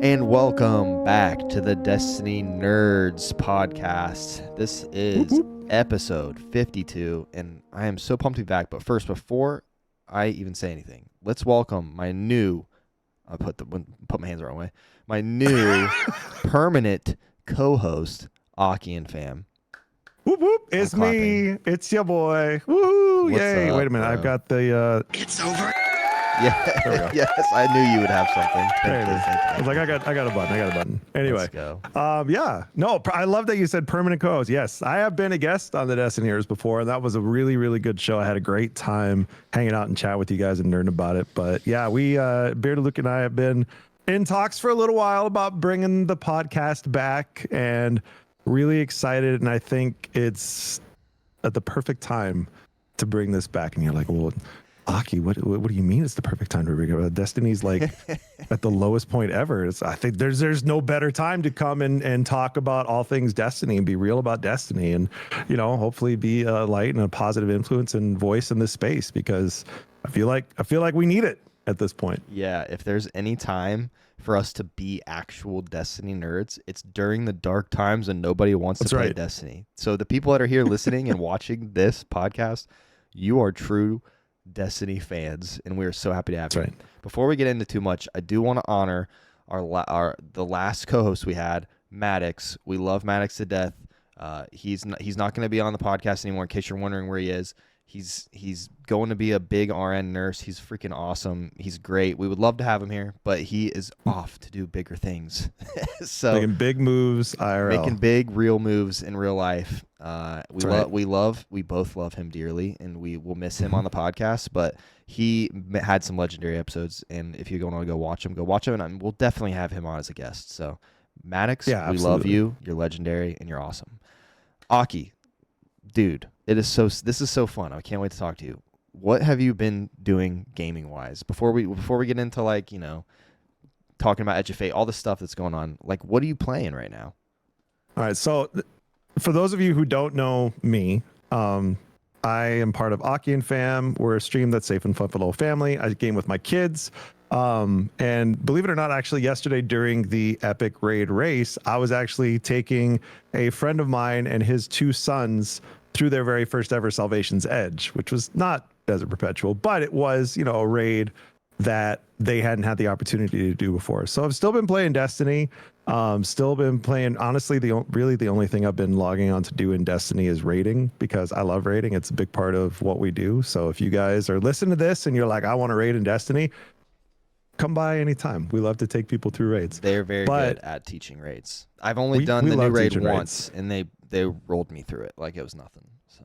And welcome back to the Destiny Nerds podcast. This is episode 52, and I am so pumped to be back. But first, before I even say anything, let's welcome my new, put my hands the wrong way, my new permanent co-host, Aki and Fam. Whoop whoop! It's me. It's your boy. Woohoo! Yay! Up, wait a minute. bro? I've got the. It's over. Yeah, yes, I knew you would have something. There it is. Thank you. I was like, I got a button. Anyway, Let's go. yeah. No, I love that you said permanent co-host. Yes, I have been a guest on the Destiny Nerds before, and that was a really, really good show. I had a great time hanging out and chat with you guys and nerding about it. But yeah, we Bearded Luke and I have been in talks for a little while about bringing the podcast back, and really excited. And I think it's at the perfect time to bring this back. And you're like, well, Aki, what do you mean it's the perfect time to bring it? Destiny's like at the lowest point ever. I think there's no better time to come and talk about all things Destiny and be real about Destiny, and hopefully be a light and a positive influence and voice in this space, because I feel like we need it at this point. Yeah, if there's any time for us to be actual Destiny nerds, it's during the dark times when nobody wants to play Destiny. So the people that are here listening and watching this podcast, you are true Destiny fans, and we are so happy to have you. Right. Before we get into too much, I do want to honor the last co-host we had, Maddox. We love Maddox to death. He's not going to be on the podcast anymore. In case you're wondering where he is, he's going to be a big RN nurse. He's freaking awesome. He's great. We would love to have him here, but he is off to do bigger things. So making big moves, IRL. Making big real moves in real life. We both love him dearly, and we will miss him on the podcast, but he had some legendary episodes, and if you're going to go watch him, and we'll definitely have him on as a guest. So Maddox, we love you. You're legendary and you're awesome. Aki, dude, this is so fun. I can't wait to talk to you. What have you been doing gaming wise before we get into talking about Edge of Fate, all the stuff that's going on? Like, what are you playing right now? All right, so for those of you who don't know me, I am part of Aki and Fam. We're a stream that's safe and fun for the whole family. I game with my kids. And believe it or not, actually yesterday during the Epic Raid race, I was actually taking a friend of mine and his two sons through their very first ever Salvation's Edge, which was not Desert Perpetual, but it was, a raid that they hadn't had the opportunity to do before. So I've still been playing Destiny. Still been playing. Honestly, the only thing I've been logging on to do in Destiny is raiding, because I love raiding. It's a big part of what we do. So if you guys are listening to this and you're like, I want to raid in Destiny, come by anytime. We love to take people through raids. They're very good at teaching raids. I've only done the new raid once, and they rolled me through it like it was nothing. So,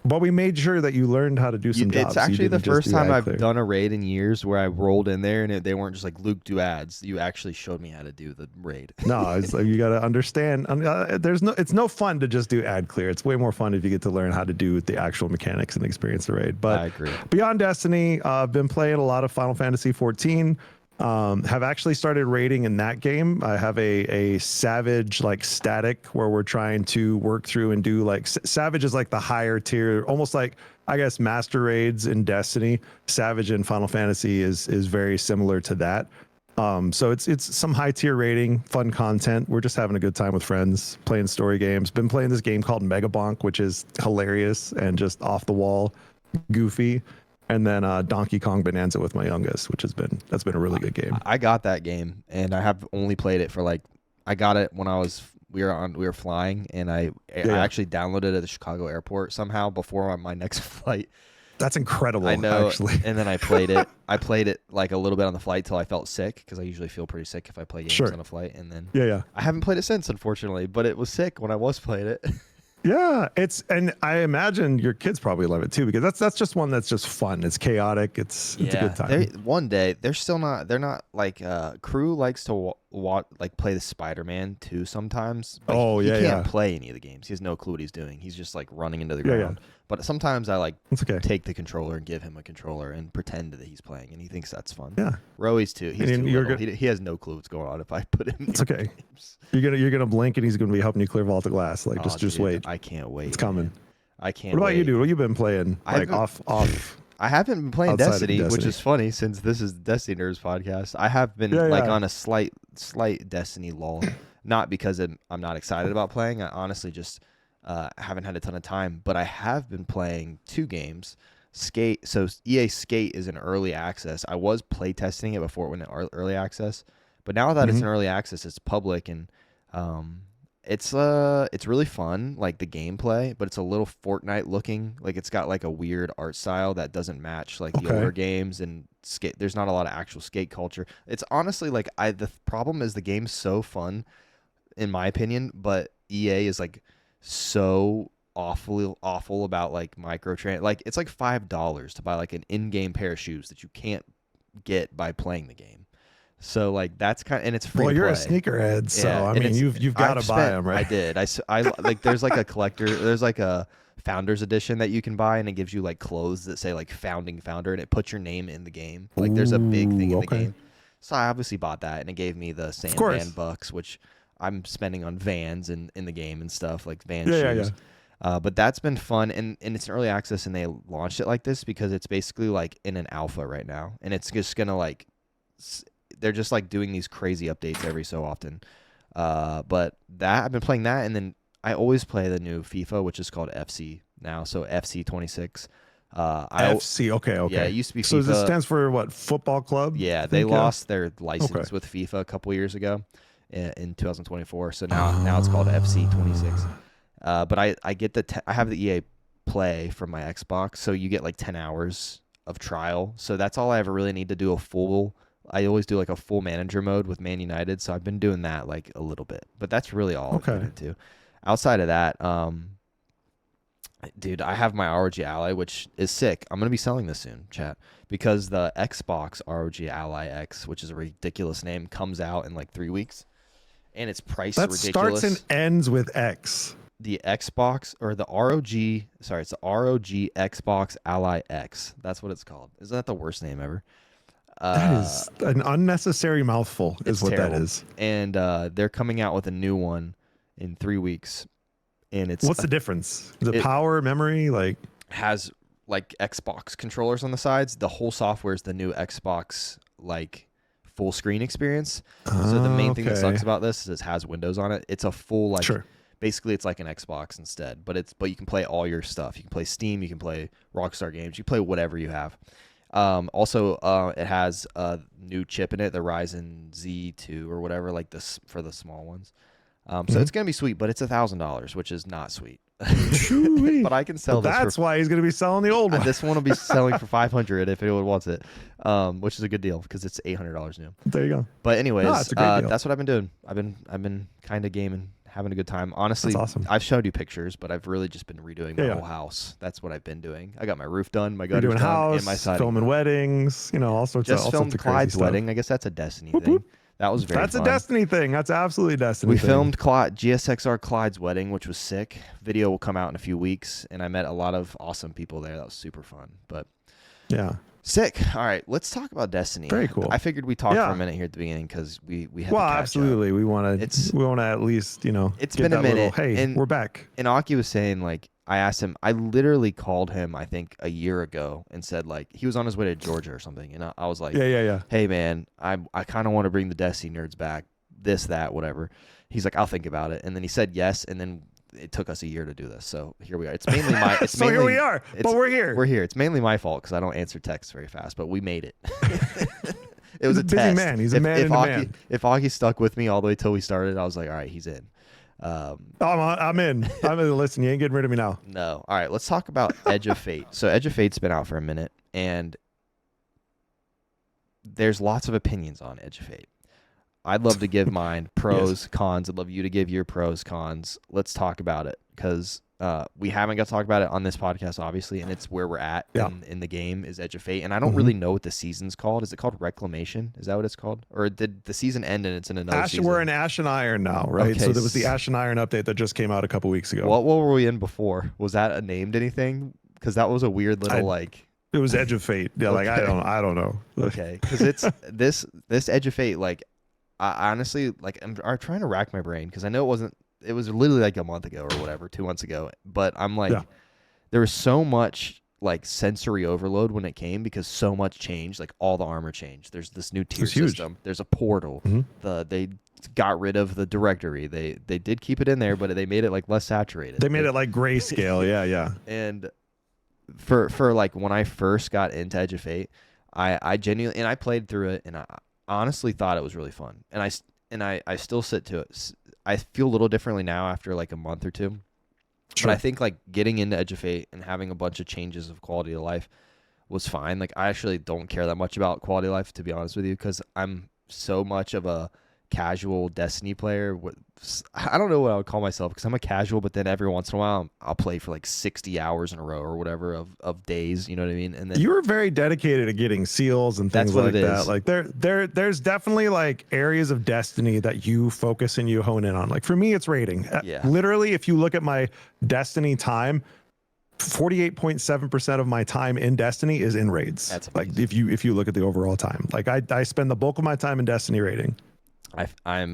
but we made sure that you learned how to do some jobs. It's actually the first time I've done a raid in years where I rolled in there and they weren't just like, Luke, do ads. You actually showed me how to do the raid. No, you got to understand. It's no fun to just do ad clear. It's way more fun if you get to learn how to do the actual mechanics and experience the raid. But I agree. Beyond Destiny, I've been playing a lot of Final Fantasy 14. Have actually started raiding in that game. I have a Savage static where we're trying to work through and do Savage is like the higher tier, almost like I guess master raids in Destiny. Savage in Final Fantasy is very similar to that. So it's some high tier raiding, fun content. We're just having a good time with friends, playing story games. Been playing this game called Mega Bonk, which is hilarious and just off the wall, goofy. And then Donkey Kong Bonanza with my youngest, that's been a really good game. I got that game, and I have only played it for I got it when we were flying, and I actually downloaded it at the Chicago airport somehow before my next flight. That's incredible. I know, actually. And then I played it. I played it a little bit on the flight till I felt sick, because I usually feel pretty sick if I play games on a flight. And then I haven't played it since, unfortunately, but it was sick when I was playing it. Yeah, and I imagine your kids probably love it too, because that's just one that's just fun. It's chaotic. It's a good time. One day they're not Crew likes to play the Spider-Man 2 sometimes. But he can't play any of the games. He has no clue what he's doing. He's just running into the ground. But sometimes I take the controller and give him a controller and pretend that he's playing, and he thinks that's fun. Yeah, Roey's too. He's too little. He has no clue what's going on if I put him. It's okay. Games. You're gonna blink and he's gonna be helping you clear vault of glass. Just wait. I can't wait. It's coming. I can't. What about wait. you, dude? What you been playing? Off I haven't been playing outside of Destiny, which Destiny. is funny since this is Destiny Nerds podcast. I have been on a slight Destiny lull, not because I'm not excited about playing. I honestly just haven't had a ton of time, but I have been playing 2 games. Skate. So EA Skate is in early access. I was play testing it before it went in early access, but now that it's in early access, it's public, and it's really fun, like the gameplay, but it's a little Fortnite looking. Like it's got like a weird art style that doesn't match like the older games, and skate. There's not a lot of actual skate culture. It's honestly like the problem is the game's so fun, in my opinion, but EA is like so awful about like microtrans. Like it's like $5 to buy like an in-game pair of shoes that you can't get by playing the game. So like that's kind of, and it's free. Well, to you're play. a sneakerhead, so Yeah, I and mean you've got to buy them, right? I did. I like there's like a collector. There's like a founders edition that you can buy, and it gives you like clothes that say like founding founder, and it puts your name in the game. Like there's a big thing in the game. So I obviously bought that, and it gave me the Sandman bucks, which I'm spending on Vans in the game and stuff like Vans shoes. But that's been fun, and it's in early access, and they launched it like this because it's basically like in an alpha right now, and it's just gonna like they're just like doing these crazy updates every so often. But that I've been playing that, and then I always play the new FIFA, which is called FC now, so FC 26. FC, okay. Yeah, it used to be FIFA. So this stands for what? Football club? Yeah, they lost their license with FIFA a couple years ago in 2024. So now it's called FC 26. But I get I have the EA Play from my Xbox, so you get like 10 hours of trial. So that's all I ever really need to do I always do like a full manager mode with Man United, so I've been doing that like a little bit. But that's really all I've been into. Outside of that, dude, I have my ROG Ally, which is sick. I'm gonna be selling this soon, chat, because the Xbox ROG Ally X, which is a ridiculous name, comes out in like 3 weeks, and it's priced ridiculous. That starts and ends with X. The Xbox or the ROG, sorry, it's the ROG Xbox Ally X. That's what it's called. Isn't that the worst name ever? That is an unnecessary mouthful, is what terrible. That is. And they're coming out with a new one in 3 weeks. And it's what's the difference? The power, memory, like has like Xbox controllers on the sides. The whole software is the new Xbox like full screen experience. So the main thing that sucks about this is it has Windows on it. It's a full like basically it's like an Xbox instead, but you can play all your stuff. You can play Steam, you can play Rockstar games, you play whatever you have. Also, it has a new chip in it, the Ryzen Z2 or whatever, like this for the small ones. So it's gonna be sweet, but it's $1,000, which is not sweet. But I can sell this. That's why he's gonna be selling the old one. This one will be selling for $500 if anyone wants it, which is a good deal because it's $800 new. There you go. But anyways, that's what I've been doing. I've been kind of gaming, having a good time. Honestly, that's awesome. I've showed you pictures, but I've really just been redoing my whole house. That's what I've been doing. I got my roof done, my gutters done, house, and my siding. Filming weddings, all sorts just of filmed Clyde's wedding. I guess that's a Destiny thing. That was very fun. A Destiny thing. That's absolutely a Destiny thing. We filmed GSXR Clyde's wedding, which was sick. Video will come out in a few weeks, and I met a lot of awesome people there. That was super fun. But yeah. Sick. All right, let's talk about Destiny. Very cool. I figured we talked for a minute here at the beginning because we had to catch absolutely. up. We want to at least, it's been a minute. And we're back. And Aki was saying, like, I asked him, I literally called him, I think, a year ago and said, like, he was on his way to Georgia or something. And I was like, hey, man, I kind of want to bring the Destiny nerds back, this, that, whatever. He's like, I'll think about it. And then he said yes. And then it took us a year to do this. So here we are. It's mainly my. Here we are. But we're here. We're here. It's mainly my fault because I don't answer texts very fast, but we made it. It was a busy test. Man. He's a man in demand. If Aki stuck with me all the way till we started, I was like, all right, he's in. I'm in. Listen, you ain't getting rid of me now. No. All right, let's talk about Edge of Fate. So Edge of Fate's been out for a minute, and there's lots of opinions on Edge of Fate. I'd love to give mine, pros, cons. I'd love you to give your pros, cons. Let's talk about it because we haven't got to talk about it on this podcast, obviously, and it's where we're at in the game is Edge of Fate. And I don't really know what the season's called. Is it called Reclamation? Is that what it's called? Or did the season end and it's in another season? We're in Ash and Iron now, right? Okay. So there was the Ash and Iron update that just came out a couple weeks ago. What were we in before? Was that named anything? Because that was a weird little It was Edge of Fate. Yeah, okay. I don't know. Okay, because it's this Edge of Fate. Like, I honestly I'm trying to rack my brain because I know it was literally like a month ago or whatever, 2 months ago. But I'm like, there was so much like sensory overload when it came because so much changed. Like all the armor changed. There's this new tier system. There's a portal. They got rid of the directory. They did keep it in there, but they made it like less saturated. They made it like grayscale. Yeah. And for like when I first got into Edge of Fate, I genuinely, and I played through it, and I honestly thought it was really fun. And I still sit to it. I feel a little differently now after like a month or two. Sure. But I think like getting into Edge of Fate and having a bunch of changes of quality of life was fine. Like I actually don't care that much about quality of life, to be honest with you, because I'm so much of a casual Destiny player. I don't know what I would call myself because I'm a casual, but then every once in a while I'll play for like 60 hours in a row or whatever of days, you know what I mean? And then you were very dedicated to getting seals and things like that. Like there's definitely like areas of Destiny that you focus and you hone in on. Like for me, it's raiding. Yeah. Literally, if you look at my Destiny time, 48.7% of my time in Destiny is in raids. That's like if you look at the overall time, like I spend the bulk of my time in Destiny raiding.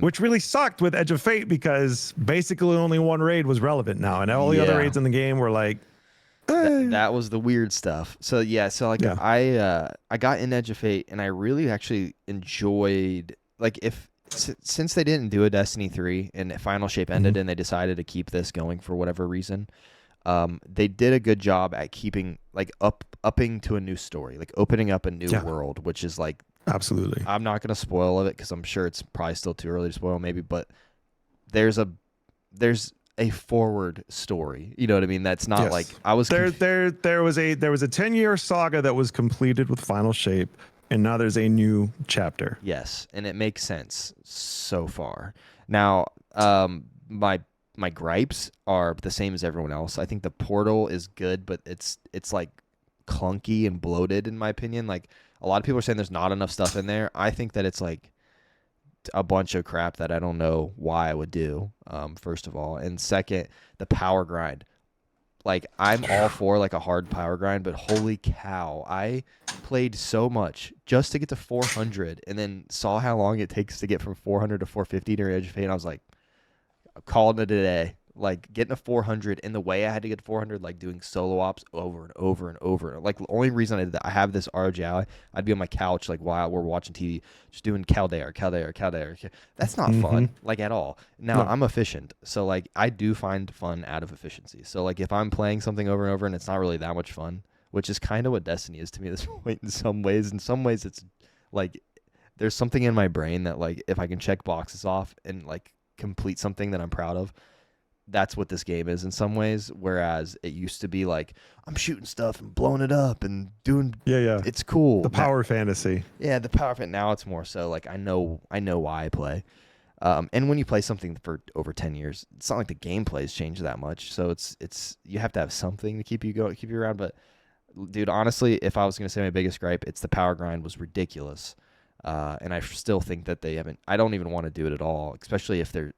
Which really sucked with Edge of Fate because basically only one raid was relevant now, and all the other raids in the game were like that was the weird stuff. So I got in Edge of Fate, and I really actually enjoyed, like, since they didn't do a Destiny 3 and Final Shape ended and they decided to keep this going for whatever reason, they did a good job at keeping like upping to a new story, like opening up a new world, which is like, absolutely. I'm not going to spoil it because I'm sure it's probably still too early to spoil maybe, but there's a forward story. You know what I mean? That's not like I was there was a 10-year saga that was completed with Final Shape, and now there's a new chapter. Yes, and it makes sense so far. Now, my gripes are the same as everyone else. I think the portal is good, but it's like clunky and bloated in my opinion. Like a lot of people are saying there's not enough stuff in there. I think that it's like a bunch of crap that I don't know why I would do, first of all. And second, the power grind. Like, I'm all for like a hard power grind, but holy cow, I played so much just to get to 400 and then saw how long it takes to get from 400 to 450 during Edge of Fate, and I was like, I'm calling it a day. Like, getting to 400, and the way I had to get to 400, like doing solo ops over and over and over. Like, the only reason I did that, I have this RGI, I'd be on my couch, like, while we're watching TV, just doing Caldair. That's not fun, like, at all. Now, I'm efficient, so, like, I do find fun out of efficiency. So, like, if I'm playing something over and over and it's not really that much fun, which is kind of what Destiny is to me at this point in some ways. In some ways, it's, like, there's something in my brain that, like, if I can check boxes off and, like, complete something that I'm proud of, that's what this game is in some ways, whereas it used to be like, I'm shooting stuff and blowing it up and doing it's cool. The power fantasy. Yeah, the power fantasy. Now it's more so like I know why I play. And when you play something for over 10 years, it's not like the gameplay's changed that much. So it's you have to have something to keep you around. But dude, honestly, if I was gonna say my biggest gripe, it's the power grind was ridiculous. And I still think that I don't even want to do it at all, especially if they're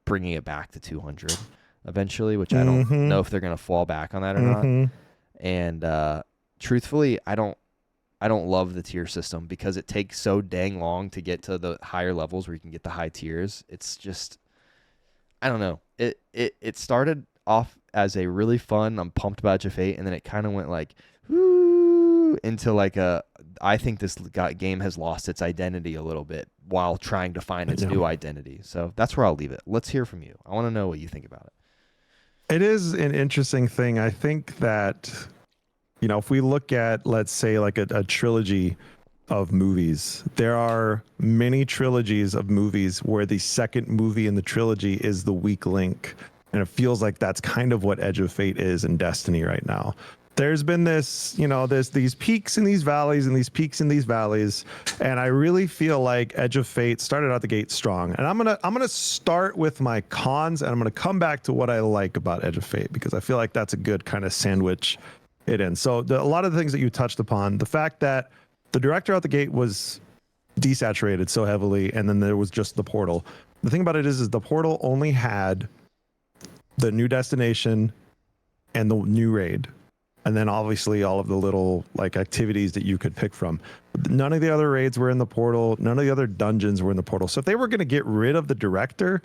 bringing it back to 200 eventually, which I don't know if they're going to fall back on that or not. And truthfully, I don't love the tier system because it takes so dang long to get to the higher levels where you can get the high tiers. It's just, I don't know. It started off as a really fun, I'm pumped about Edge of Fate, and then it kind of went like, whoo, into like I think this game has lost its identity a little bit while trying to find its new identity. So that's where I'll leave it. Let's hear from you. I want to know what you think about it. It is an interesting thing. I think that, if we look at, let's say, like a trilogy of movies, there are many trilogies of movies where the second movie in the trilogy is the weak link. And it feels like that's kind of what Edge of Fate is in Destiny right now. There's been this, there's these peaks and these valleys and these peaks and these valleys. And I really feel like Edge of Fate started out the gate strong. And I'm gonna start with my cons, and I'm gonna come back to what I like about Edge of Fate, because I feel like that's a good kind of sandwich it in. So a lot of the things that you touched upon, the fact that the director out the gate was desaturated so heavily, and then there was just the portal. The thing about it is the portal only had the new destination and the new raid. And then obviously all of the little like activities that you could pick from. None of the other raids were in the portal. None of the other dungeons were in the portal. So if they were going to get rid of the director,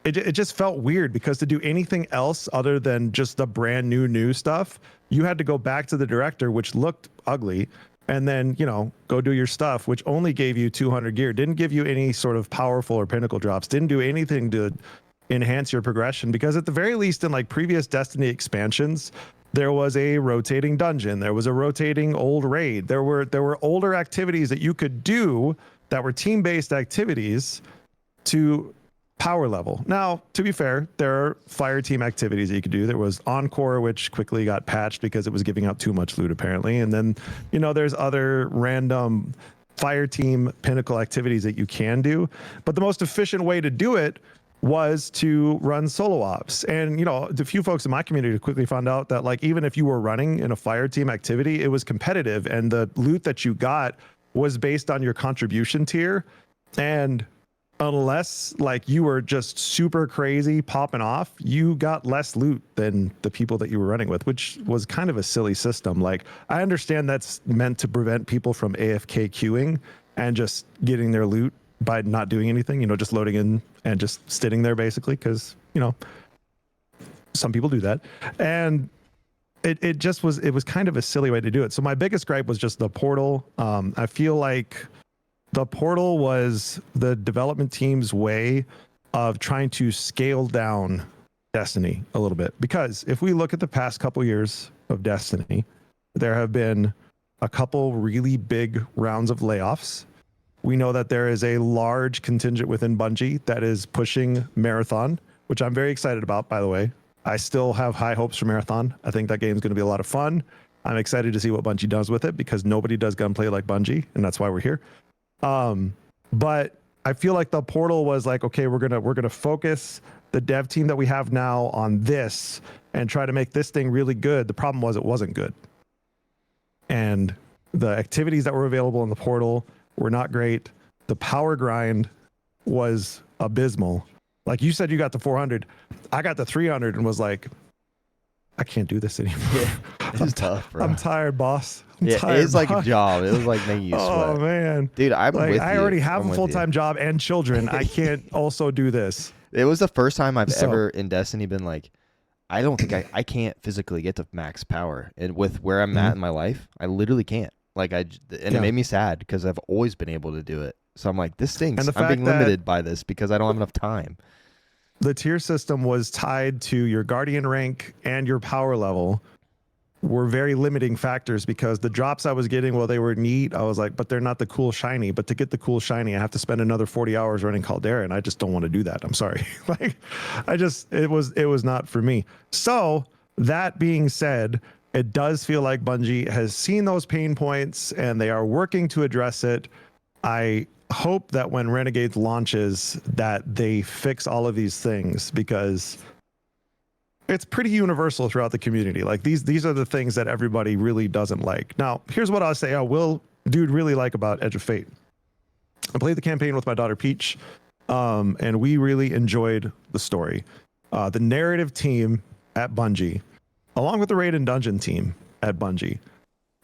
it just felt weird, because to do anything else other than just the brand new stuff, you had to go back to the director, which looked ugly, and then, you know, go do your stuff, which only gave you 200 gear, didn't give you any sort of powerful or pinnacle drops, didn't do anything to enhance your progression. Because at the very least, in like previous Destiny expansions, there was a rotating dungeon, there was a rotating old raid, there were older activities that you could do that were team-based activities to power level. Now, to be fair, there are fire team activities that you could do. There was Encore, which quickly got patched because it was giving out too much loot, apparently. And then, you know, there's other random fire team pinnacle activities that you can do. But the most efficient way to do it was to run solo ops. And, you know, the few folks in my community quickly found out that, like, even if you were running in a fire team activity, it was competitive. And the loot that you got was based on your contribution tier. And unless like you were just super crazy popping off, you got less loot than the people that you were running with, which was kind of a silly system. Like, I understand that's meant to prevent people from AFK queuing and just getting their loot by not doing anything, you know, just loading in and just sitting there basically, because, you know, some people do that. And it just was, it was kind of a silly way to do it. So my biggest gripe was just the portal. I feel like the portal was the development team's way of trying to scale down Destiny a little bit. Because if we look at the past couple years of Destiny, there have been a couple really big rounds of layoffs. We know that there is a large contingent within Bungie that is pushing Marathon, which I'm very excited about, by the way. I still have high hopes for Marathon. I think that game is going to be a lot of fun. I'm excited to see what Bungie does with it, because nobody does gunplay like Bungie, and that's why we're here. But I feel like the portal was like, okay, we're gonna focus the dev team that we have now on this and try to make this thing really good. The problem was it wasn't good, and the activities that were available in the portal were not great. The power grind was abysmal. Like you said, you got the 400. I got the 300 and was like, I can't do this anymore. Yeah, it's tough, bro. I'm tired, boss. It's like a job. It was like making you sweat. Oh man, dude, I'm like, with you. I already have a full-time job and children. I can't also do this. It was the first time I've ever in Destiny been like, I don't think I can't physically get to max power. And with where I'm at in my life, I literally can't. Like it made me sad because I've always been able to do it. So I'm like, this stinks. I'm being limited by this because I don't have enough time. The tier system was tied to your Guardian rank and your power level were very limiting factors, because the drops I was getting, while they were neat, I was like, but they're not the cool shiny. But to get the cool shiny, I have to spend another 40 hours running Caldera, and I just don't want to do that. I'm sorry. Like, it was not for me. So that being said, it does feel like Bungie has seen those pain points and they are working to address it. I hope that when Renegades launches that they fix all of these things, because it's pretty universal throughout the community. Like these are the things that everybody really doesn't like. Now, here's what I'll say I will really like about Edge of Fate. I played the campaign with my daughter Peach, and we really enjoyed the story. The narrative team at Bungie, along with the raid and dungeon team at Bungie,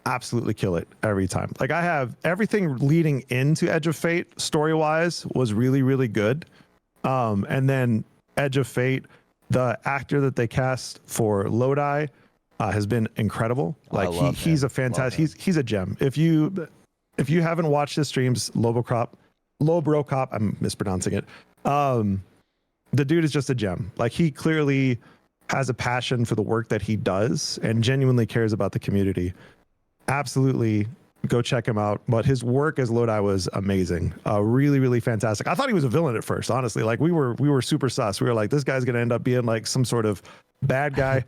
absolutely kill it every time. Like, I have everything leading into Edge of Fate story-wise was really, really good. And then Edge of Fate, the actor that they cast for Lodi has been incredible. Like, he's a fantastic, he's a gem. If you haven't watched his streams, Lobrocop, I'm mispronouncing it. The dude is just a gem. Like, he clearly has a passion for the work that he does and genuinely cares about the community. Absolutely go check him out. But his work as Lodi was amazing. Really, really fantastic. I thought he was a villain at first, honestly. Like, we were super sus. We were like, this guy's going to end up being like some sort of bad guy.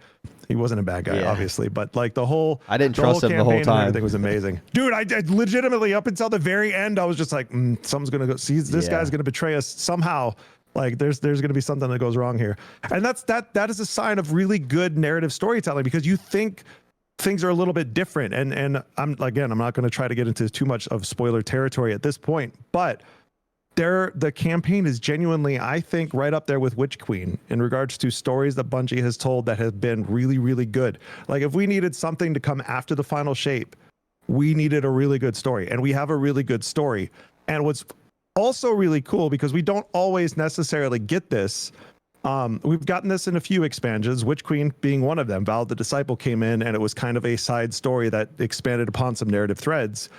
He wasn't a bad guy, obviously, but like I didn't trust him the whole time. Everything was amazing. Dude, I legitimately, up until the very end, I was just like, something's going to go. See, this guy's going to betray us somehow. Like, there's going to be something that goes wrong here. And that is a sign of really good narrative storytelling, because you think things are a little bit different. And I'm not going to try to get into too much of spoiler territory at this point, but the campaign is genuinely, I think, right up there with Witch Queen in regards to stories that Bungie has told that have been really, really good. Like, if we needed something to come after the final shape, we needed a really good story, and we have a really good story. And what's also really cool, because we don't always necessarily get this, We've gotten this in a few expansions, Witch Queen being one of them. Val the Disciple came in, and it was kind of a side story that expanded upon some narrative threads.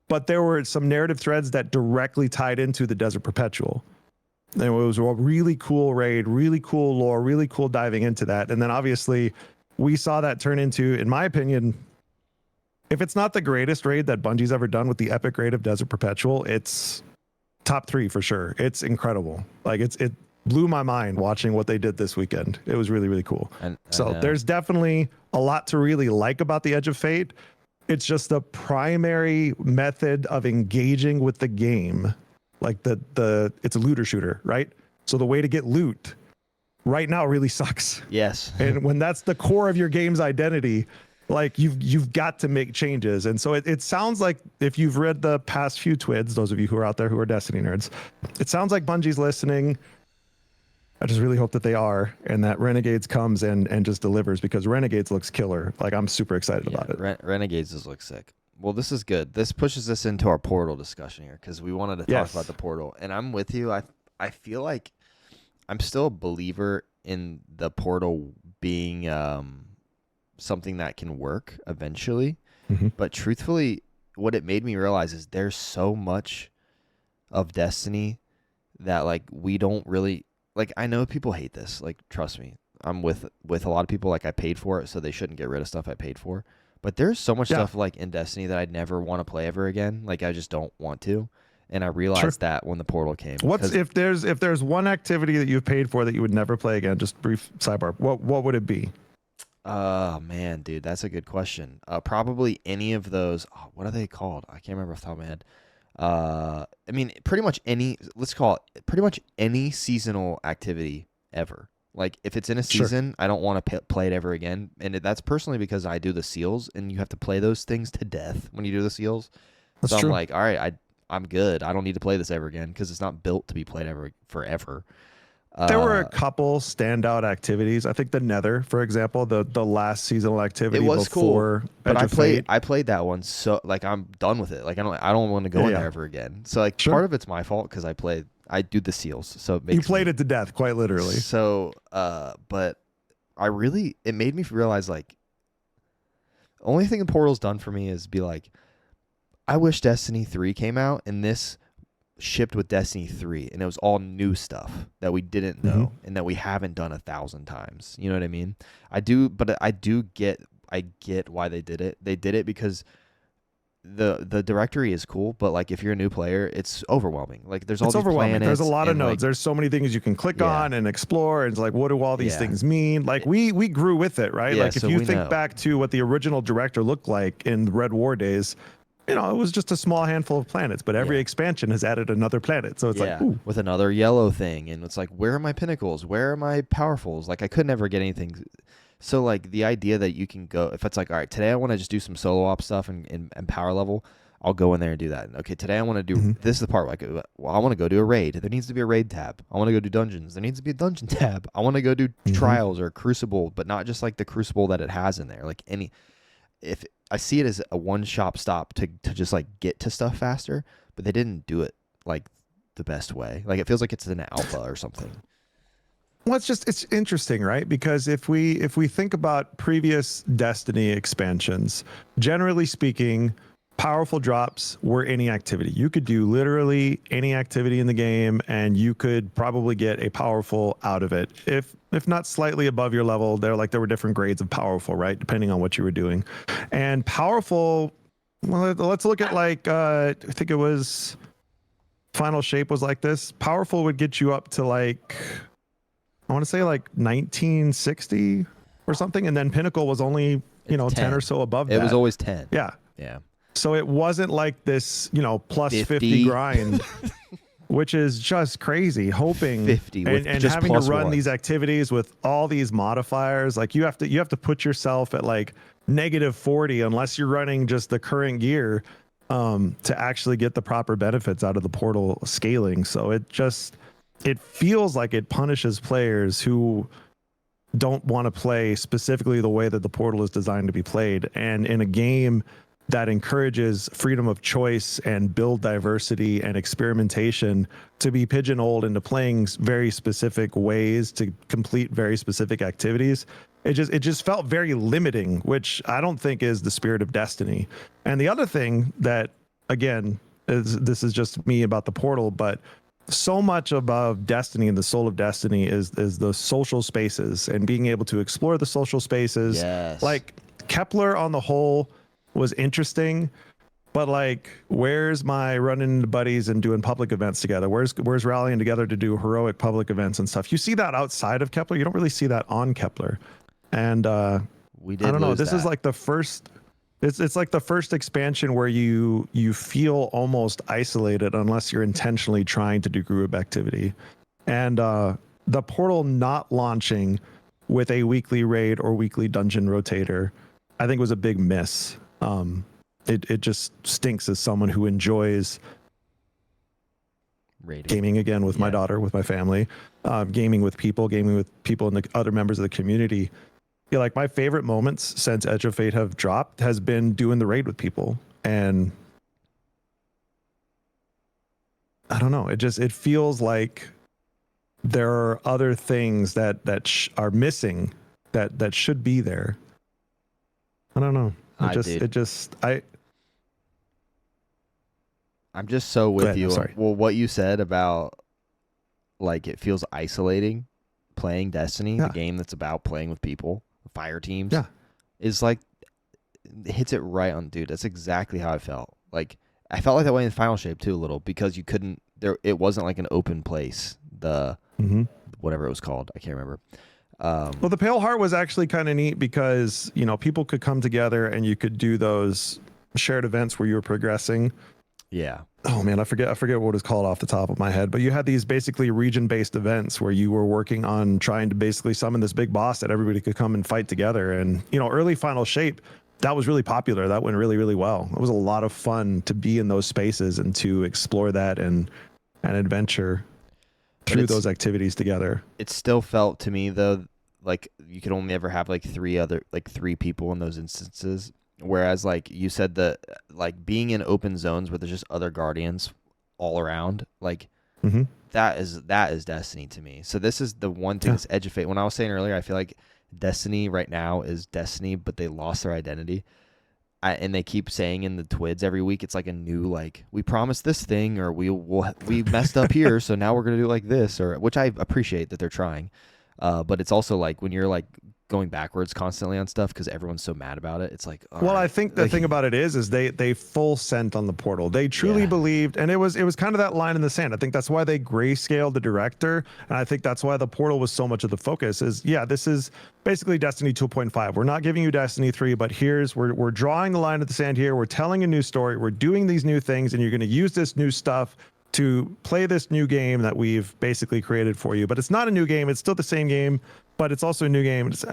But there were some narrative threads that directly tied into the Desert Perpetual. And it was a really cool raid, really cool lore, really cool diving into that. And then obviously we saw that turn into, in my opinion, if it's not the greatest raid that Bungie's ever done with the epic raid of Desert Perpetual, it's top 3 for sure. It's incredible. Like it blew my mind watching what they did this weekend. It was really, really cool. So there's definitely a lot to really like about the Edge of Fate. It's just the primary method of engaging with the game. Like it's a looter shooter, right? So the way to get loot right now really sucks. Yes. And when that's the core of your game's identity, like you've got to make changes. And so it sounds like, if you've read the past few twids, those of you who are out there who are Destiny nerds, it sounds like Bungie's listening. I just really hope that they are, and that Renegades comes and just delivers, because Renegades looks killer. Like, I'm super excited about it. Renegades does look sick. Well, this is good. This pushes us into our Portal discussion here, because we wanted to talk about the Portal. And I'm with you. I feel like I'm still a believer in the Portal being something that can work eventually. Mm-hmm. But truthfully, what it made me realize is there's so much of Destiny that, like, we don't really... Like, I know people hate this. Like, trust me. I'm with a lot of people. Like, I paid for it, so they shouldn't get rid of stuff I paid for. But there's so much stuff, like, in Destiny that I'd never want to play ever again. Like, I just don't want to. And I realized that when the Portal came. If there's one activity that you've paid for that you would never play again, just brief sidebar, what would it be? Oh, man, dude, that's a good question. Probably any of those. Oh, what are they called? I can't remember off the top of my head. I mean, pretty much any, let's call it pretty much any seasonal activity ever. Like, if it's in a season, I don't want to play it ever again. And that's personally because I do the seals, and you have to play those things to death when you do the seals. That's so true. I'm like, all right, I'm good. I don't need to play this ever again, because it's not built to be played forever. There were a couple standout activities. I think the Nether, for example, the last seasonal activity, it was before cool, but Fate. I played that one, so, like, I'm done with it. Like, I don't want to go in there ever again. So, like, part of it's my fault, because I do the seals, so it makes you played it to death, quite literally. So, but it made me realize, like, only thing the Portal's done for me is be like, I wish Destiny 3 came out and this shipped with Destiny 3, and it was all new stuff that we didn't know and that we haven't done 1,000 times. You know what I mean? I get why they did it. They did it because the directory is cool, but, like, if you're a new player, it's overwhelming. Like, there's all these planets. There's a lot of nodes. Like, there's so many things you can click on and explore. And it's like, what do all these things mean? Like, we grew with it, right? Yeah, like, if you think back to what the original director looked like in the Red War days, you know, it was just a small handful of planets, but every expansion has added another planet. So it's like, ooh. With another yellow thing, and it's like, where are my pinnacles? Where are my powerfuls? Like, I could never get anything. So, like, the idea that you can go, if it's like, all right, today I want to just do some solo op stuff and power level, I'll go in there and do that. Okay, today I want to do, this is the part where I want to go do a raid. There needs to be a raid tab. I want to go do dungeons. There needs to be a dungeon tab. I want to go do trials or crucible, but not just like the crucible that it has in there. Like, if I see it as a one-shop stop to just, like, get to stuff faster, but they didn't do it, like, the best way. Like, it feels like it's an alpha or something. Well, it's interesting, right? Because if we think about previous Destiny expansions, generally speaking, powerful drops were any activity. You could do literally any activity in the game, and you could probably get a powerful out of it. If not slightly above your level, there were different grades of powerful, right? Depending on what you were doing. And powerful, well, let's look at, like, I think it was Final Shape was like this. Powerful would get you up to, like, I want to say, like, 1960 or something. And then Pinnacle was only, 10 or so above that. It was always 10. Yeah. Yeah. So it wasn't like this, plus 50 grind, which is just crazy. Hoping 50 with and just having to run +1. these activities with all these modifiers. Like, you have to put yourself at, like, -40 unless you're running just the current gear to actually get the proper benefits out of the Portal scaling. So it feels like it punishes players who don't want to play specifically the way that the Portal is designed to be played. And in a game that encourages freedom of choice and build diversity and experimentation to be pigeonholed into playing very specific ways to complete very specific activities. It just felt very limiting, which I don't think is the spirit of Destiny. And the other thing that, again, this is just me about the Portal, but so much above Destiny and the soul of Destiny is the social spaces and being able to explore the social spaces. Yes. Like Kepler on the whole was interesting, but like, where's my running into buddies and doing public events together? Where's rallying together to do heroic public events and stuff? You see that outside of Kepler. You don't really see that on Kepler. And we did. I don't know. This that. is like the first. It's like the first expansion where you feel almost isolated unless you're intentionally trying to do group activity. And the Portal not launching with a weekly raid or weekly dungeon rotator, I think was a big miss. It just stinks as someone who enjoys gaming again with my daughter, with my family, gaming with people in the other members of the community. Yeah, like my favorite moments since Edge of Fate have dropped has been doing the raid with people. And I don't know, it feels like there are other things that are missing that should be there. I don't know. I'm just so with you. Sorry. Well, what you said about like it feels isolating playing Destiny, the game that's about playing with people, fire teams, is like hits it right on, dude. That's exactly how I felt. Like I felt like that way in Final Shape too a little, because you couldn't there. It wasn't like an open place. The whatever it was called, I can't remember. Well, the Pale Heart was actually kind of neat because, you know, people could come together and you could do those shared events where you were progressing. Yeah. Oh man, I forget what it's called off the top of my head, but you had these basically region-based events where you were working on trying to basically summon this big boss that everybody could come and fight together. And, you know, early Final Shape, that was really popular. That went really, really well. It was a lot of fun to be in those spaces and to explore that and adventure through those activities together. It still felt to me though like you could only ever have like three people in those instances, whereas like you said, the like being in open zones where there's just other guardians all around, like that is Destiny to me. So this is the one thing that's Edge of Fate. When I was saying earlier, I feel like Destiny right now is Destiny, but they lost their identity. And they keep saying in the twids every week, it's like a new, like, we promised this thing, or we messed up here, so now we're gonna do it like this, or which I appreciate that they're trying, but it's also like when you're like going backwards constantly on stuff because everyone's so mad about it. It's like, well, right. I think the thing about it is they full sent on the Portal. They truly believed, and it was kind of that line in the sand. I think that's why they grayscaled the director, and I think that's why the Portal was so much of the focus. Is this is basically Destiny 2.5. We're not giving you Destiny 3, but we're drawing the line in the sand here. We're telling a new story. We're doing these new things, and you're going to use this new stuff to play this new game that we've basically created for you. But it's not a new game. It's still the same game, but it's also a new game. It's,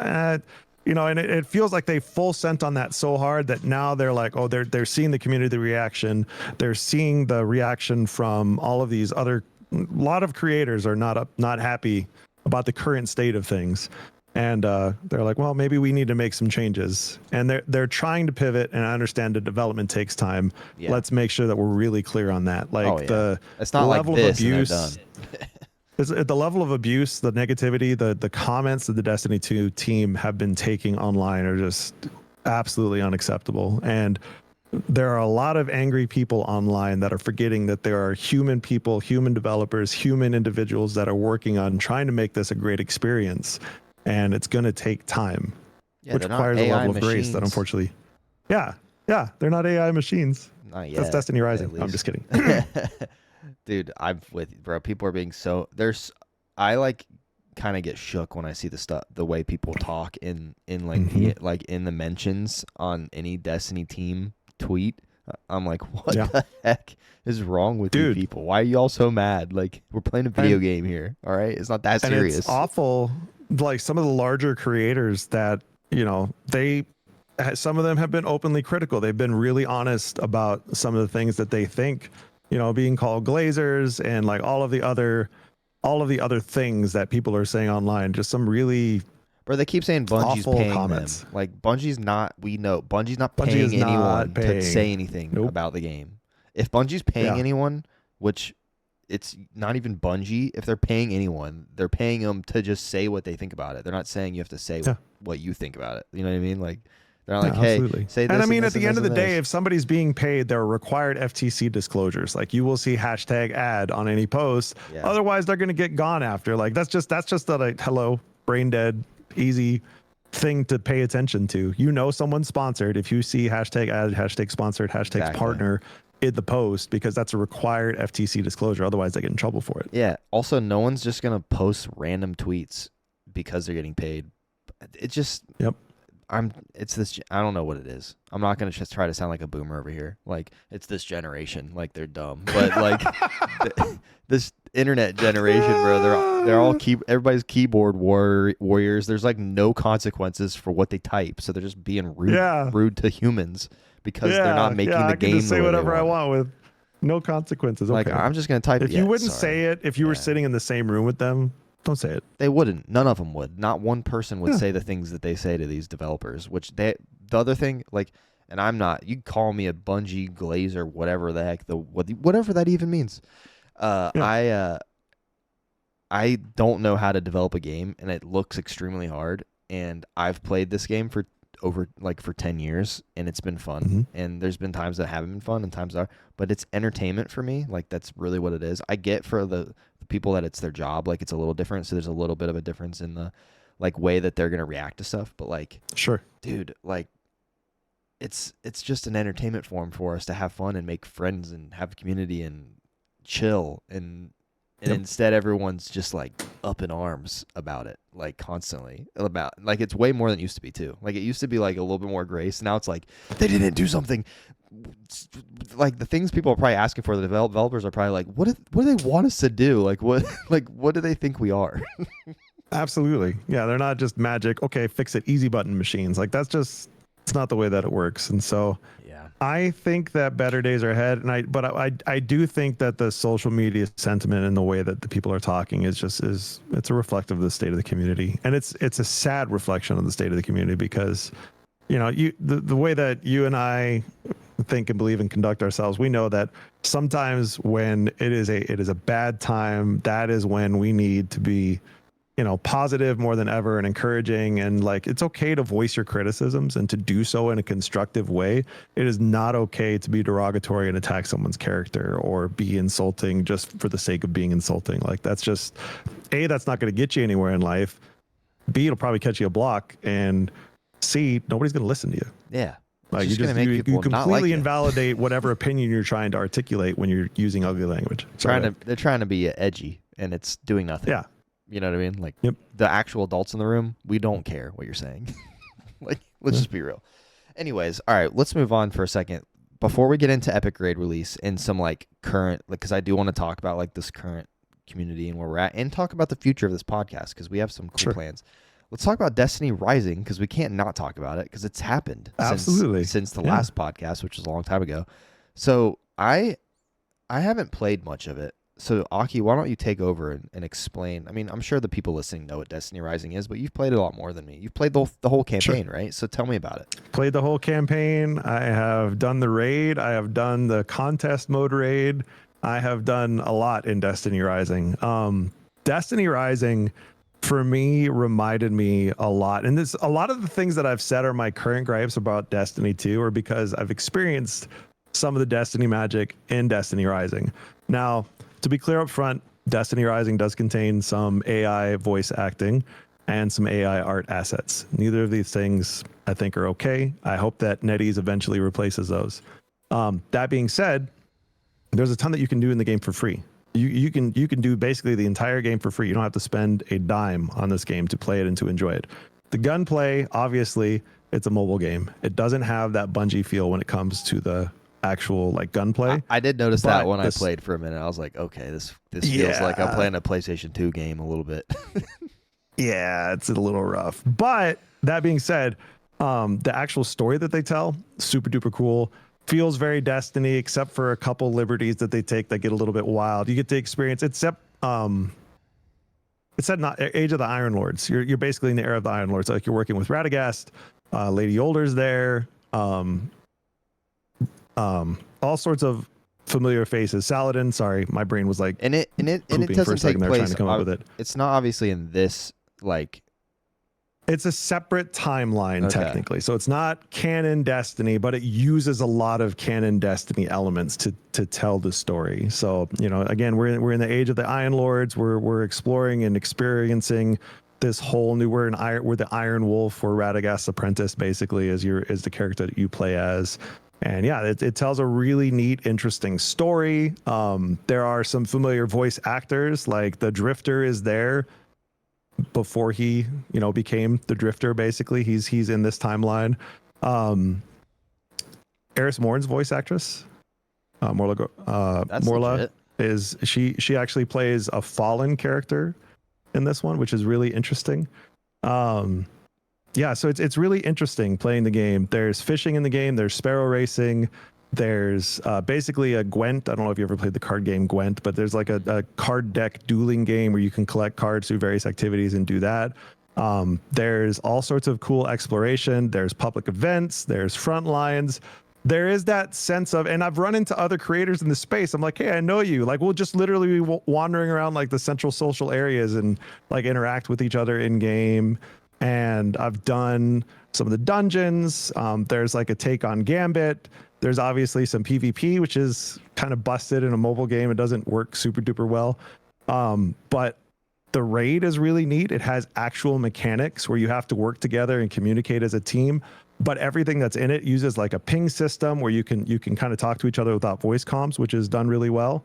you know, and it feels like they full sent on that so hard that now they're like, oh, they're seeing the community reaction. They're seeing the reaction from all of these other, a lot of creators are not happy about the current state of things. And they're like, well, maybe we need to make some changes. And they're trying to pivot, and I understand the development takes time. Yeah. Let's make sure that we're really clear on that. Like it's not level like this of abuse. And they're done. The level of abuse, the negativity, the comments that the Destiny 2 team have been taking online are just absolutely unacceptable. And there are a lot of angry people online that are forgetting that there are human people, human developers, human individuals that are working on trying to make this a great experience. And it's going to take time, which requires a level of grace that unfortunately, they're not AI machines. Not yet. That's Destiny Rising. I'm just kidding. Dude, I'm with you, bro. People are being so I like kind of get shook when I see the way people talk in like in the mentions on any Destiny team tweet. I'm like, what the heck is wrong with you people? Why are you all so mad? Like, we're playing a video game here. All right, it's not that serious. It's awful. Like some of the larger creators that, you know, some of them have been openly critical. They've been really honest about some of the things that they think, you know, being called glazers and like all of the other things that people are saying online. Just some really Bro, they keep saying Bungie's awful paying comments. them. Like Bungie's not. We know Bungie's not Bungie paying is not anyone to paying. say anything Nope. about the game. If Bungie's paying anyone, which it's not even Bungie, if they're paying anyone, they're paying them to just say what they think about it. They're not saying you have to say what you think about it. You know what I mean? Like they're not like, hey, absolutely. say this. And I mean, this at the end of the day, this. if somebody's being paid, there are required FTC disclosures. Like you will see #ad on any post. Yeah. Otherwise, they're going to get gone after. Like that's just a like, hello, brain dead, easy thing to pay attention to. You know, someone's sponsored if you see #ad, #sponsored, #partner in the post, because that's a required FTC disclosure. Otherwise, they get in trouble for it. Yeah. Also, no one's just gonna post random tweets because they're getting paid. It just. Yep. It's this. I don't know what it is. I'm not gonna just try to sound like a boomer over here. Like it's this generation. Like they're dumb, but like this internet generation, bro. They're all everybody's keyboard warriors. There's like no consequences for what they type, so they're just being rude to humans because they're not making the I game. Can just say whatever I want with no consequences. Like I'm just gonna type. If you wouldn't say it, if you were sitting in the same room with them, don't say it. They wouldn't. None of them would. Not one person would say the things that they say to these developers. Which the other thing, like, and I'm not. You call me a Bungie glazer, whatever the heck whatever that even means. I don't know how to develop a game, and it looks extremely hard. And I've played this game for 10 years, and it's been fun. Mm-hmm. And there's been times that haven't been fun and times that are, but it's entertainment for me. Like that's really what it is. I get for the people that it's their job, like it's a little different. So there's a little bit of a difference in the like way that they're gonna react to stuff. But like, sure, dude, like it's just an entertainment form for us to have fun and make friends and have a community and chill and instead everyone's just like up in arms about it, like constantly about like it's way more than it used to be too. Like it used to be like a little bit more grace. Now it's like they didn't do something. Like the things people are probably asking for, the developers are probably like, what do they want us to do? Like what do they think we are? Absolutely, yeah. They're not just magic. Okay, fix it, easy button machines. Like that's just it's not the way that it works. And so I think that better days are ahead, and I do think that the social media sentiment and the way that the people are talking is it's a reflective of the state of the community, and it's a sad reflection of the state of the community because, you know, the way that you and I think and believe and conduct ourselves, we know that sometimes when it is a bad time, that is when we need to be, you know, positive more than ever and encouraging, and like it's okay to voice your criticisms and to do so in a constructive way. It is not okay to be derogatory and attack someone's character or be insulting just for the sake of being insulting. Like that's just that's not going to get you anywhere in life. B, it'll probably catch you a block, and C, nobody's going to listen to you. Yeah. Like you completely invalidate whatever opinion you're trying to articulate when you're using ugly language. They're trying to be edgy, and it's doing nothing. Yeah. You know what I mean? Like the actual adults in the room, we don't care what you're saying. Like, let's just be real. Anyways, all right, let's move on for a second. Before we get into Epic Grade release and some like current, like, because I do want to talk about like this current community and where we're at, and talk about the future of this podcast because we have some cool plans. Let's talk about Destiny Rising because we can't not talk about it because it's happened since the last podcast, which was a long time ago. So I haven't played much of it. So, Aki, why don't you take over and explain? I mean, I'm sure the people listening know what Destiny Rising is, but you've played it a lot more than me. You've played the whole campaign, right? So tell me about it. Played the whole campaign. I have done the raid. I have done the contest mode raid. I have done a lot in Destiny Rising. Destiny Rising, for me, reminded me a lot. And a lot of the things that I've said are my current gripes about Destiny 2 are because I've experienced some of the Destiny magic in Destiny Rising. Now, to be clear up front, Destiny Rising does contain some AI voice acting and some AI art assets. Neither of these things I think are okay. I hope that NetEase eventually replaces those. That being said, there's a ton that you can do in the game for free. You can do basically the entire game for free. You don't have to spend a dime on this game to play it and to enjoy it. The gunplay, obviously, it's a mobile game. It doesn't have that Bungie feel when it comes to the actual like gunplay. I did notice that when I played for a minute. I was like, okay, this feels like I'm playing a PlayStation 2 game a little bit. Yeah, it's a little rough. But that being said, the actual story that they tell, super duper cool. Feels very Destiny, except for a couple liberties that they take that get a little bit wild. You get to experience, except It said not Age of the Iron Lords. You're basically in the era of the Iron Lords. Like you're working with Radagast, Lady Older's there, all sorts of familiar faces. Saladin, sorry, my brain was like and it doesn't for a second take there place. trying to come up with it. It's not obviously in this like. It's a separate timeline technically, so it's not canon Destiny, but it uses a lot of canon Destiny elements to tell the story. So again, we're in the Age of the Iron Lords. We're exploring and experiencing this whole new. We're the Iron Wolf or Radagast's apprentice, basically, is the character that you play as. And yeah, it tells a really neat, interesting story. There are some familiar voice actors, like the Drifter is there before he became the Drifter. Basically, he's in this timeline. Eris Morn's voice actress, Morla, is she actually plays a Fallen character in this one, which is really interesting. Yeah, so it's really interesting playing the game. There's fishing in the game. There's sparrow racing. There's basically a Gwent. I don't know if you ever played the card game Gwent, but there's like a card deck dueling game where you can collect cards through various activities and do that. There's all sorts of cool exploration. There's public events. There's front lines. There is that sense of, and I've run into other creators in the space. I'm like, hey, I know you. Like, we'll just literally be wandering around like the central social areas and like interact with each other in game. And I've done some of the dungeons. There's like a take on Gambit. There's obviously some PvP, which is kind of busted in a mobile game. It doesn't work super duper well. But the raid is really neat. It has actual mechanics where you have to work together and communicate as a team. But everything that's in it uses like a ping system where you can kind of talk to each other without voice comms, which is done really well.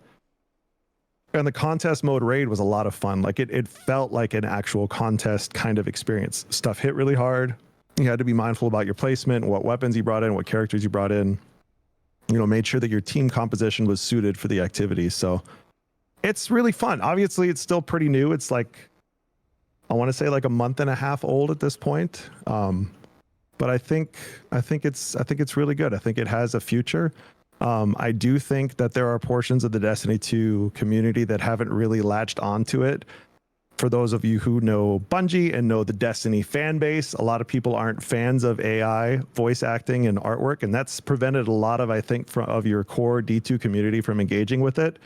And the contest mode raid was a lot of fun. Like it felt like an actual contest kind of experience. Stuff hit really hard. You had to be mindful about your placement, what weapons you brought in, what characters you brought in. Made sure that your team composition was suited for the activity. So it's really fun. Obviously, it's still pretty new. It's like, I want to say like a month and a half old at this point. But I think it's really good. I think it has a future. I do think that there are portions of the Destiny 2 community that haven't really latched onto it. For those of you who know Bungie and know the Destiny fan base, a lot of people aren't fans of AI voice acting and artwork, and that's prevented a lot of, I think, of your core D2 community from engaging with it.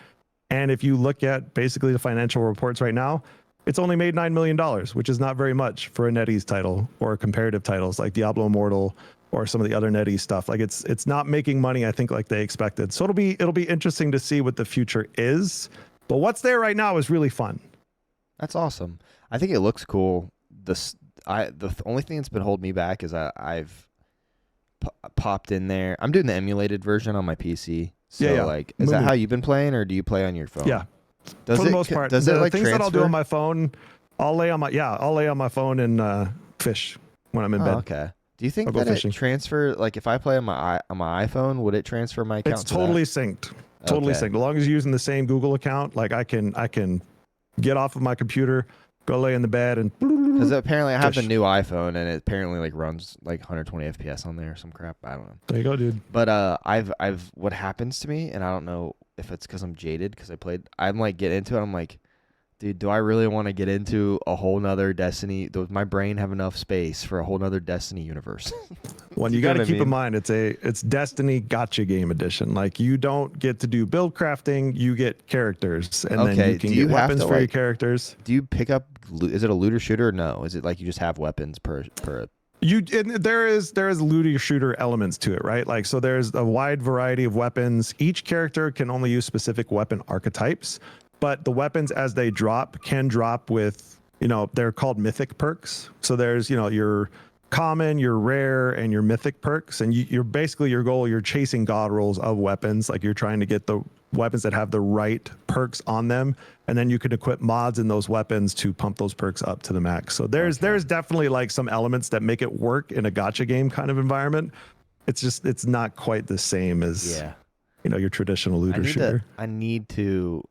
And if you look at basically the financial reports right now, it's only made $9 million, which is not very much for a NetEase title or comparative titles like Diablo Immortal or some of the other NetEase stuff. Like it's not making money, I think, like they expected. So it'll be interesting to see what the future is. But what's there right now is really fun. That's awesome. I think it looks cool. The only thing that's been holding me back is I've popped in there. I'm doing the emulated version on my PC. So is that how you've been playing, or do you play on your phone? Yeah. For the most part. Does it like things transfer? That I'll do on my phone, I'll lay on my phone and fish when I'm in bed. Okay. Do you think that it transfer, like if I play on my iPhone, would it transfer my account? It's totally synced. Totally synced. As long as you're using the same Google account, like I can get off of my computer, go lay in the bed, and because apparently I have the new iPhone and it apparently like runs like 120 FPS on there or some crap. I don't know. There you go, dude. But I've what happens to me, and I don't know if it's because I'm jaded because I'm like get into it. I'm like, dude, do I really want to get into a whole nother Destiny? Does my brain have enough space for a whole nother Destiny universe? Well, you got to keep in mind, it's Destiny Gotcha Game Edition. Like, you don't get to do build crafting, you get characters, and then you can get weapons for your characters. Do you pick up? Is it a looter shooter? Or no, is it like you just have weapons per? There is looter shooter elements to it, right? Like, so there's a wide variety of weapons. Each character can only use specific weapon archetypes. But the weapons as they can drop with, they're called mythic perks. So there's, your common, your rare, and your mythic perks. And you're basically your goal, you're chasing god rolls of weapons. Like, you're trying to get the weapons that have the right perks on them. And then you can equip mods in those weapons to pump those perks up to the max. So there's definitely like some elements that make it work in a gacha game kind of environment. It's not quite the same as, your traditional looter shooter. I need to...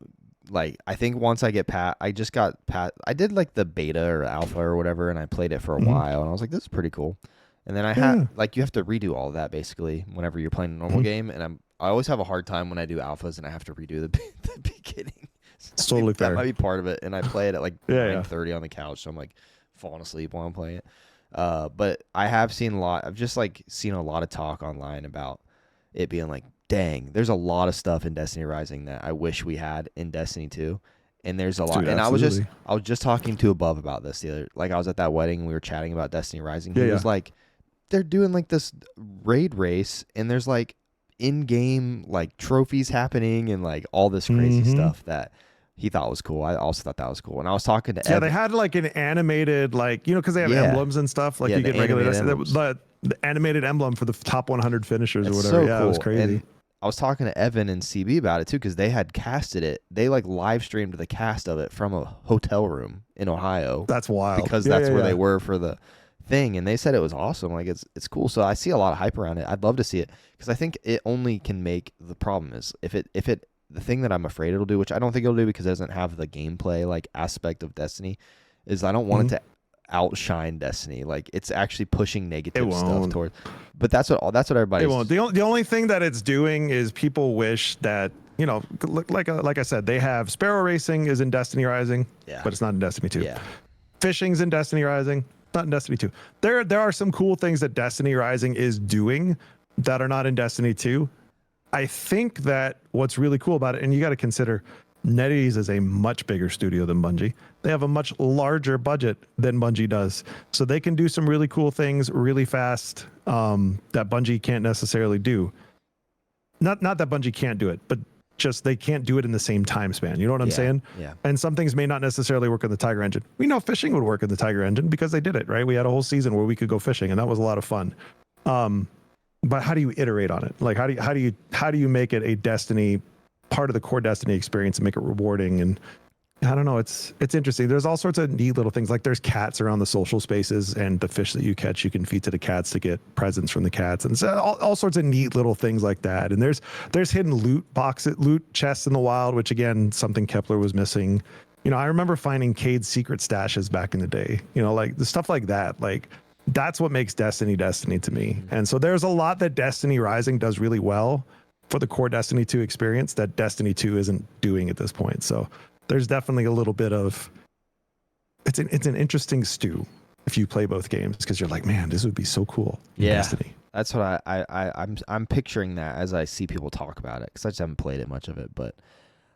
Like, I think once I get I did like the beta or alpha or whatever, and I played it for a while, and I was like, this is pretty cool. And then you have to redo all of that basically whenever you're playing a normal game, and I always have a hard time when I do alphas and I have to redo the beginning. It's totally fair. That might be part of it. And I play it at like Yeah, 9:30 on the couch, so I'm like falling asleep while I'm playing it. But I have seen a lot. I've just like seen a lot of talk online about it being like, dang, there's a lot of stuff in Destiny Rising that I wish we had in Destiny 2. And there's a lot. Dude, and absolutely. I was just talking to Above about this the other. Like I was at that wedding and we were chatting about Destiny Rising. He was like, they're doing like this raid race and there's like in-game like trophies happening and like all this crazy stuff that he thought was cool. I also thought that was cool. And I was talking to Evan. They had like an animated, like, you know, because they have emblems and stuff. Like you get regular the animated emblem for the top 100 finishers or whatever. So cool. It was crazy. And I was talking to Evan and CB about it too because they had casted it. They like live streamed the cast of it from a hotel room in Ohio. That's wild. Because that's where they were for the thing, and they said it was awesome. Like it's cool. So I see a lot of hype around it. I'd love to see it because I think it only can make the problem is if it the thing that I'm afraid it'll do, which I don't think it'll do because it doesn't have the gameplay like aspect of Destiny, is I don't want it to outshine Destiny. Like it's actually pushing negative stuff toward. But that's what everybody. It won't. The only thing that it's doing is people wish that, you know, like I said, they have Sparrow Racing is in Destiny Rising, but it's not in Destiny 2. Yeah. Fishing's in Destiny Rising, not in Destiny 2. There are some cool things that Destiny Rising is doing that are not in Destiny 2. I think that what's really cool about it, and you got to consider NetEase is a much bigger studio than Bungie. They have a much larger budget than Bungie does. So they can do some really cool things really fast that Bungie can't necessarily do. Not that Bungie can't do it, but just they can't do it in the same time span. You know what I'm saying? Yeah. And some things may not necessarily work in the Tiger Engine. We know fishing would work in the Tiger Engine because they did it, right? We had a whole season where we could go fishing, and that was a lot of fun. But how do you iterate on it? Like how do you make it a Destiny part of the core Destiny experience and make it rewarding? And I don't know, it's interesting. There's all sorts of neat little things. Like there's cats around the social spaces, and the fish that you catch, you can feed to the cats to get presents from the cats, and so all sorts of neat little things like that. And there's hidden loot chests in the wild, which again, something Kepler was missing. You know, I remember finding Cade's secret stashes back in the day. You know, like the stuff like that. Like that's what makes Destiny to me. And so there's a lot that Destiny Rising does really well for the core Destiny 2 experience that Destiny 2 isn't doing at this point. So there's definitely a little bit of it's an interesting stew if you play both games, because you're like, man, this would be so cool in Destiny. That's what I'm picturing that as I see people talk about it, because I just haven't played it much of it. But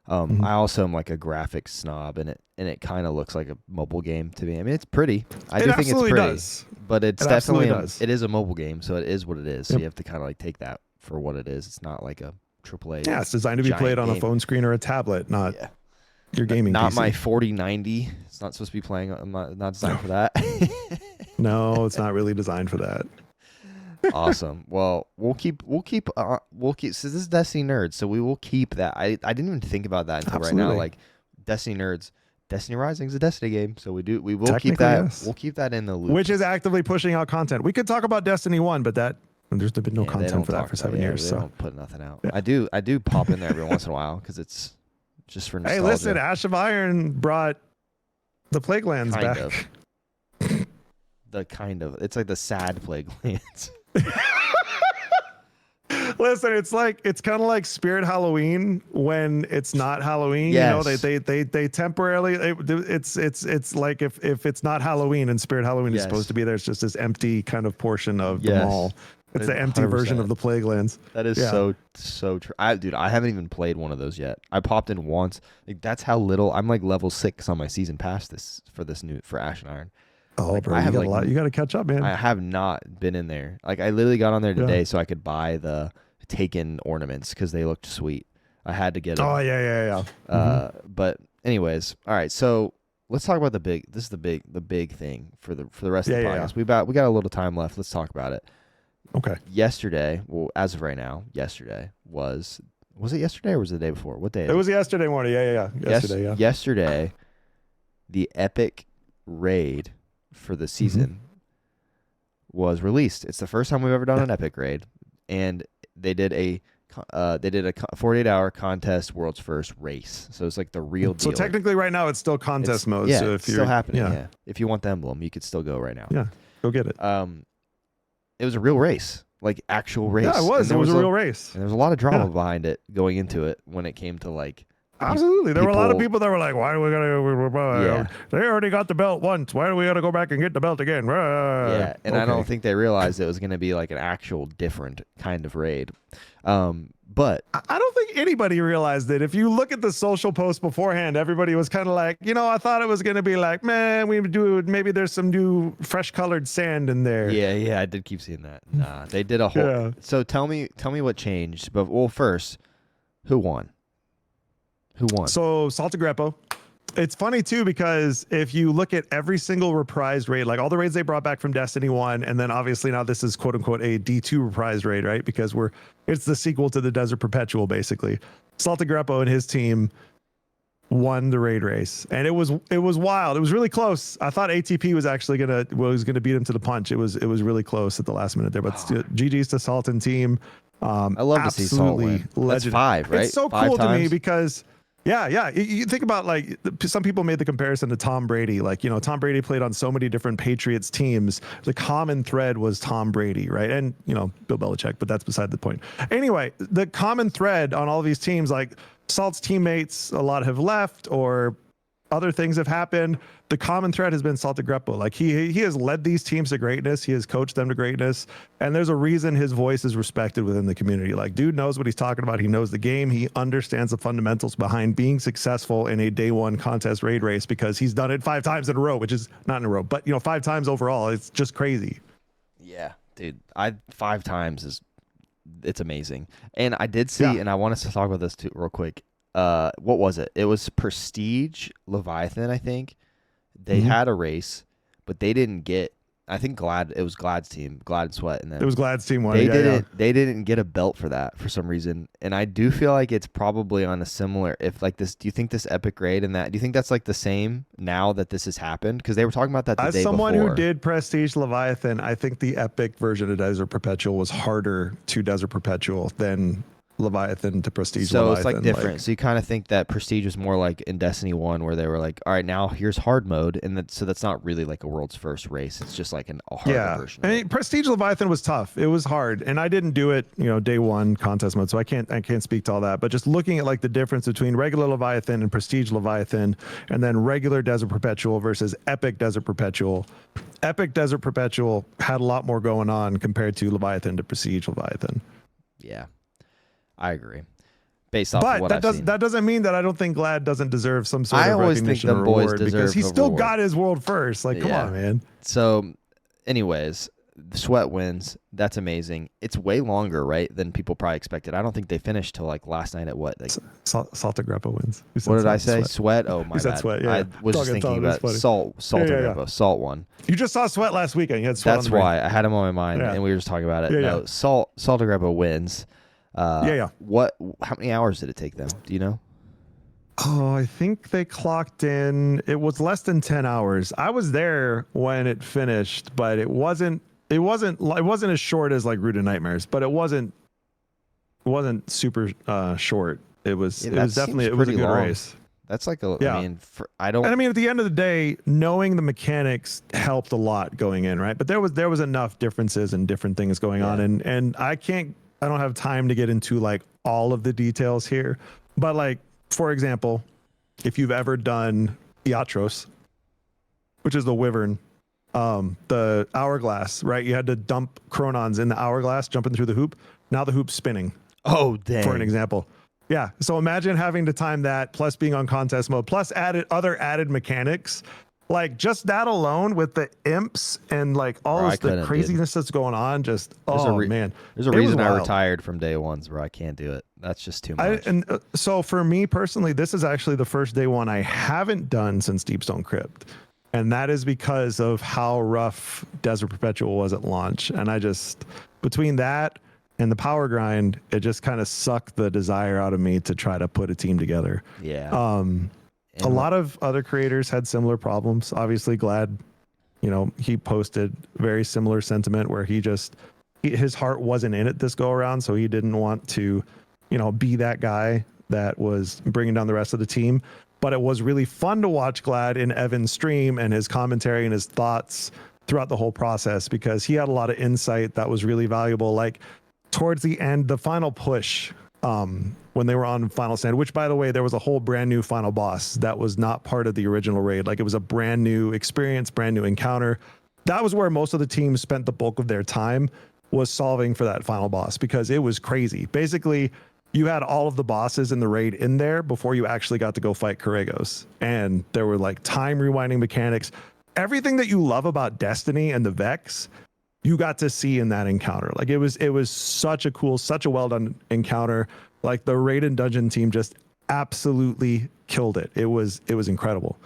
I also am like a graphics snob, and it kind of looks like a mobile game to me. I mean, it's pretty. I do think it's pretty, does. But it's definitely it is a mobile game, so it is what it is. So you have to kind of like take that for what it is. It's not like a AAA. Yeah, it's designed to be played on a phone screen or a tablet, not your gaming Not PC. My 4090. It's not supposed to be playing. I'm not designed for that. No, it's not really designed for that. Awesome. Well, we'll keep. So this is Destiny Nerds, so we will keep that. I didn't even think about that until right now. Like Destiny Nerds, Destiny Rising is a Destiny game, so we will keep that. Yes. We'll keep that in the loop. Which is actively pushing out content. We could talk about Destiny 1, but there's been no content for that for 7 years. They don't put nothing out. Yeah. I do pop in there every once in a while because it's just for nostalgia. Hey, listen, Ash of Iron brought the Plague Lands back. It's like the sad Plague Lands. Listen, it's kind of like Spirit Halloween when it's not Halloween. Yes. You know, they temporarily it's like if it's not Halloween and Spirit Halloween is supposed to be there, it's just this empty kind of portion of the mall. It's the empty 100%. Version of the Plague Lands. That is so true. I haven't even played one of those yet. I popped in once. Like that's how little. I'm like level 6 on my season pass for Ash and Iron. Oh, bro, you got a lot. You got to catch up, man. I have not been in there. Like I literally got on there today so I could buy the Taken ornaments because they looked sweet. I had to get them. Oh yeah. But anyways, all right. So let's talk about the big. This is the big thing for the rest of the podcast. We got a little time left. Let's talk about it. Okay. Yesterday, well, as of right now, yesterday was it yesterday or was it the day before? What day? It was yesterday morning. Yeah. Yesterday. Yesterday, the epic raid for the season was released. It's the first time we've ever done an epic raid, and they did a 48-hour contest, world's first race. So it's like the real deal. So technically, right now it's still contest mode. Yeah, so if it's still happening. Yeah. If you want the emblem, you could still go right now. Yeah, go get it. It was a real race, like actual race. Yeah, it was. It was a real race. And there was a lot of drama behind it going into it when it came to like Absolutely. There were a lot of people that were like, why are we going to, they already got the belt once. Why do we got to go back and get the belt again? Yeah. And I don't think they realized it was going to be like an actual different kind of raid. But I don't think anybody realized it. If you look at the social posts beforehand, everybody was kind of like, I thought it was going to be like, man, maybe there's some new fresh colored sand in there. Yeah, I did keep seeing that. Nah, they did a whole. Yeah. So tell me what changed. But first, who won? So Salted Greppo. It's funny too, because if you look at every single reprised raid, like all the raids they brought back from Destiny 1, and then obviously now this is quote unquote a D2 reprised raid, right? Because it's the sequel to the Desert Perpetual, basically. Salted Greppo and his team won the raid race, and it was wild. It was really close. I thought ATP was actually gonna beat him to the punch. It was really close at the last minute there, but GG's to Salt and team. I love to see Salt win. That's 5, right? It's so cool to me because. Yeah. You think about, like, some people made the comparison to Tom Brady. Like, Tom Brady played on so many different Patriots teams. The common thread was Tom Brady, right? And, Bill Belichick, but that's beside the point. Anyway, the common thread on all these teams, like Salt's teammates, a lot have left or other things have happened. The common thread has been Salted Greppo. Like he has led these teams to greatness. He has coached them to greatness. And there's a reason his voice is respected within the community. Like, dude knows what he's talking about. He knows the game. He understands the fundamentals behind being successful in a day one contest raid race, because he's done it 5 times in a row, which is not in a row, but 5 times overall. It's just crazy. Yeah, dude. 5 times it's amazing. And I did see, and I want us to talk about this too real quick. What was it? It was Prestige Leviathan, I think. They had a race, but they didn't get. I think it was Glad's team, Glad and Sweat, and then it was Glad's team one. They didn't get a belt for that for some reason, and I do feel like it's probably on a similar. If like this, do you think this epic raid and that? Do you think that's like the same now that this has happened? Because they were talking about that the day before. As someone who did Prestige Leviathan, I think the epic version of Desert Perpetual was harder to Desert Perpetual than Leviathan to Prestige Leviathan. So it's like different. So you kind of think that Prestige was more like in Destiny 1, where they were like, all right, now here's hard mode. And so that's not really like a world's first race. It's just like a harder version. I mean, Prestige Leviathan was tough. It was hard. And I didn't do it, day one contest mode. So I can't speak to all that. But just looking at like the difference between regular Leviathan and Prestige Leviathan, and then regular Desert Perpetual versus Epic Desert Perpetual. Epic Desert Perpetual had a lot more going on compared to Leviathan to Prestige Leviathan. Yeah. I agree. Based off of what I've seen. That doesn't mean that I don't think Glad doesn't deserve some sort of recognition or reward, because he still got his world first. Like, come on, man. So, anyways, Sweat wins. That's amazing. It's way longer, right, than people probably expected. I don't think they finished till like last night at what? Like Salted Greppo wins. What did I say? Sweat? Oh my bad. Sweat, yeah. I was just thinking about Salted Greppo. Salt won. You just saw Sweat last weekend. You had Sweat. That's why I had him on my mind, and we were just talking about it. No, Salted Greppo wins. How many hours did it take them? Do you know? Oh, I think they clocked in. It was less than 10 hours. I was there when it finished, but it wasn't as short as like Root of Nightmares, but it wasn't super short. It was definitely a good race. That's like a. Yeah. I mean, at the end of the day, knowing the mechanics helped a lot going in, right? But there was enough differences and different things going on, and I don't have time to get into like all of the details here, but like, for example, if you've ever done Iatros, which is the Wyvern, the hourglass, right? You had to dump Chronons in the hourglass, jumping through the hoop. Now the hoop's spinning. Oh, dang. For an example. Yeah. So imagine having to time that, plus being on contest mode, plus other added mechanics. Like just that alone with the imps and like all the craziness that's going on, just man. There's a reason I retired from day ones where I can't do it. That's just too much. So for me personally, this is actually the first day one I haven't done since Deepstone Crypt. And that is because of how rough Desert Perpetual was at launch. And I just, between that and the power grind, it just kind of sucked the desire out of me to try to put a team together. Yeah. A lot of other creators had similar problems. Obviously, Glad, he posted very similar sentiment where his heart wasn't in it this go around. So he didn't want to, be that guy that was bringing down the rest of the team. But it was really fun to watch Glad in Evan's stream and his commentary and his thoughts throughout the whole process, because he had a lot of insight that was really valuable. Like towards the end, the final push when they were on Final Stand, which, by the way, there was a whole brand new final boss that was not part of the original raid. Like, it was a brand new experience, brand new encounter. That was where most of the teams spent the bulk of their time, was solving for that final boss, because it was crazy. Basically, you had all of the bosses in the raid in there before you actually got to go fight Corregos. And there were like time rewinding mechanics. Everything that you love about Destiny and the Vex, you got to see in that encounter. Like, it was such a cool, such a well done encounter. Like, the raid and dungeon team just absolutely killed it. It was incredible.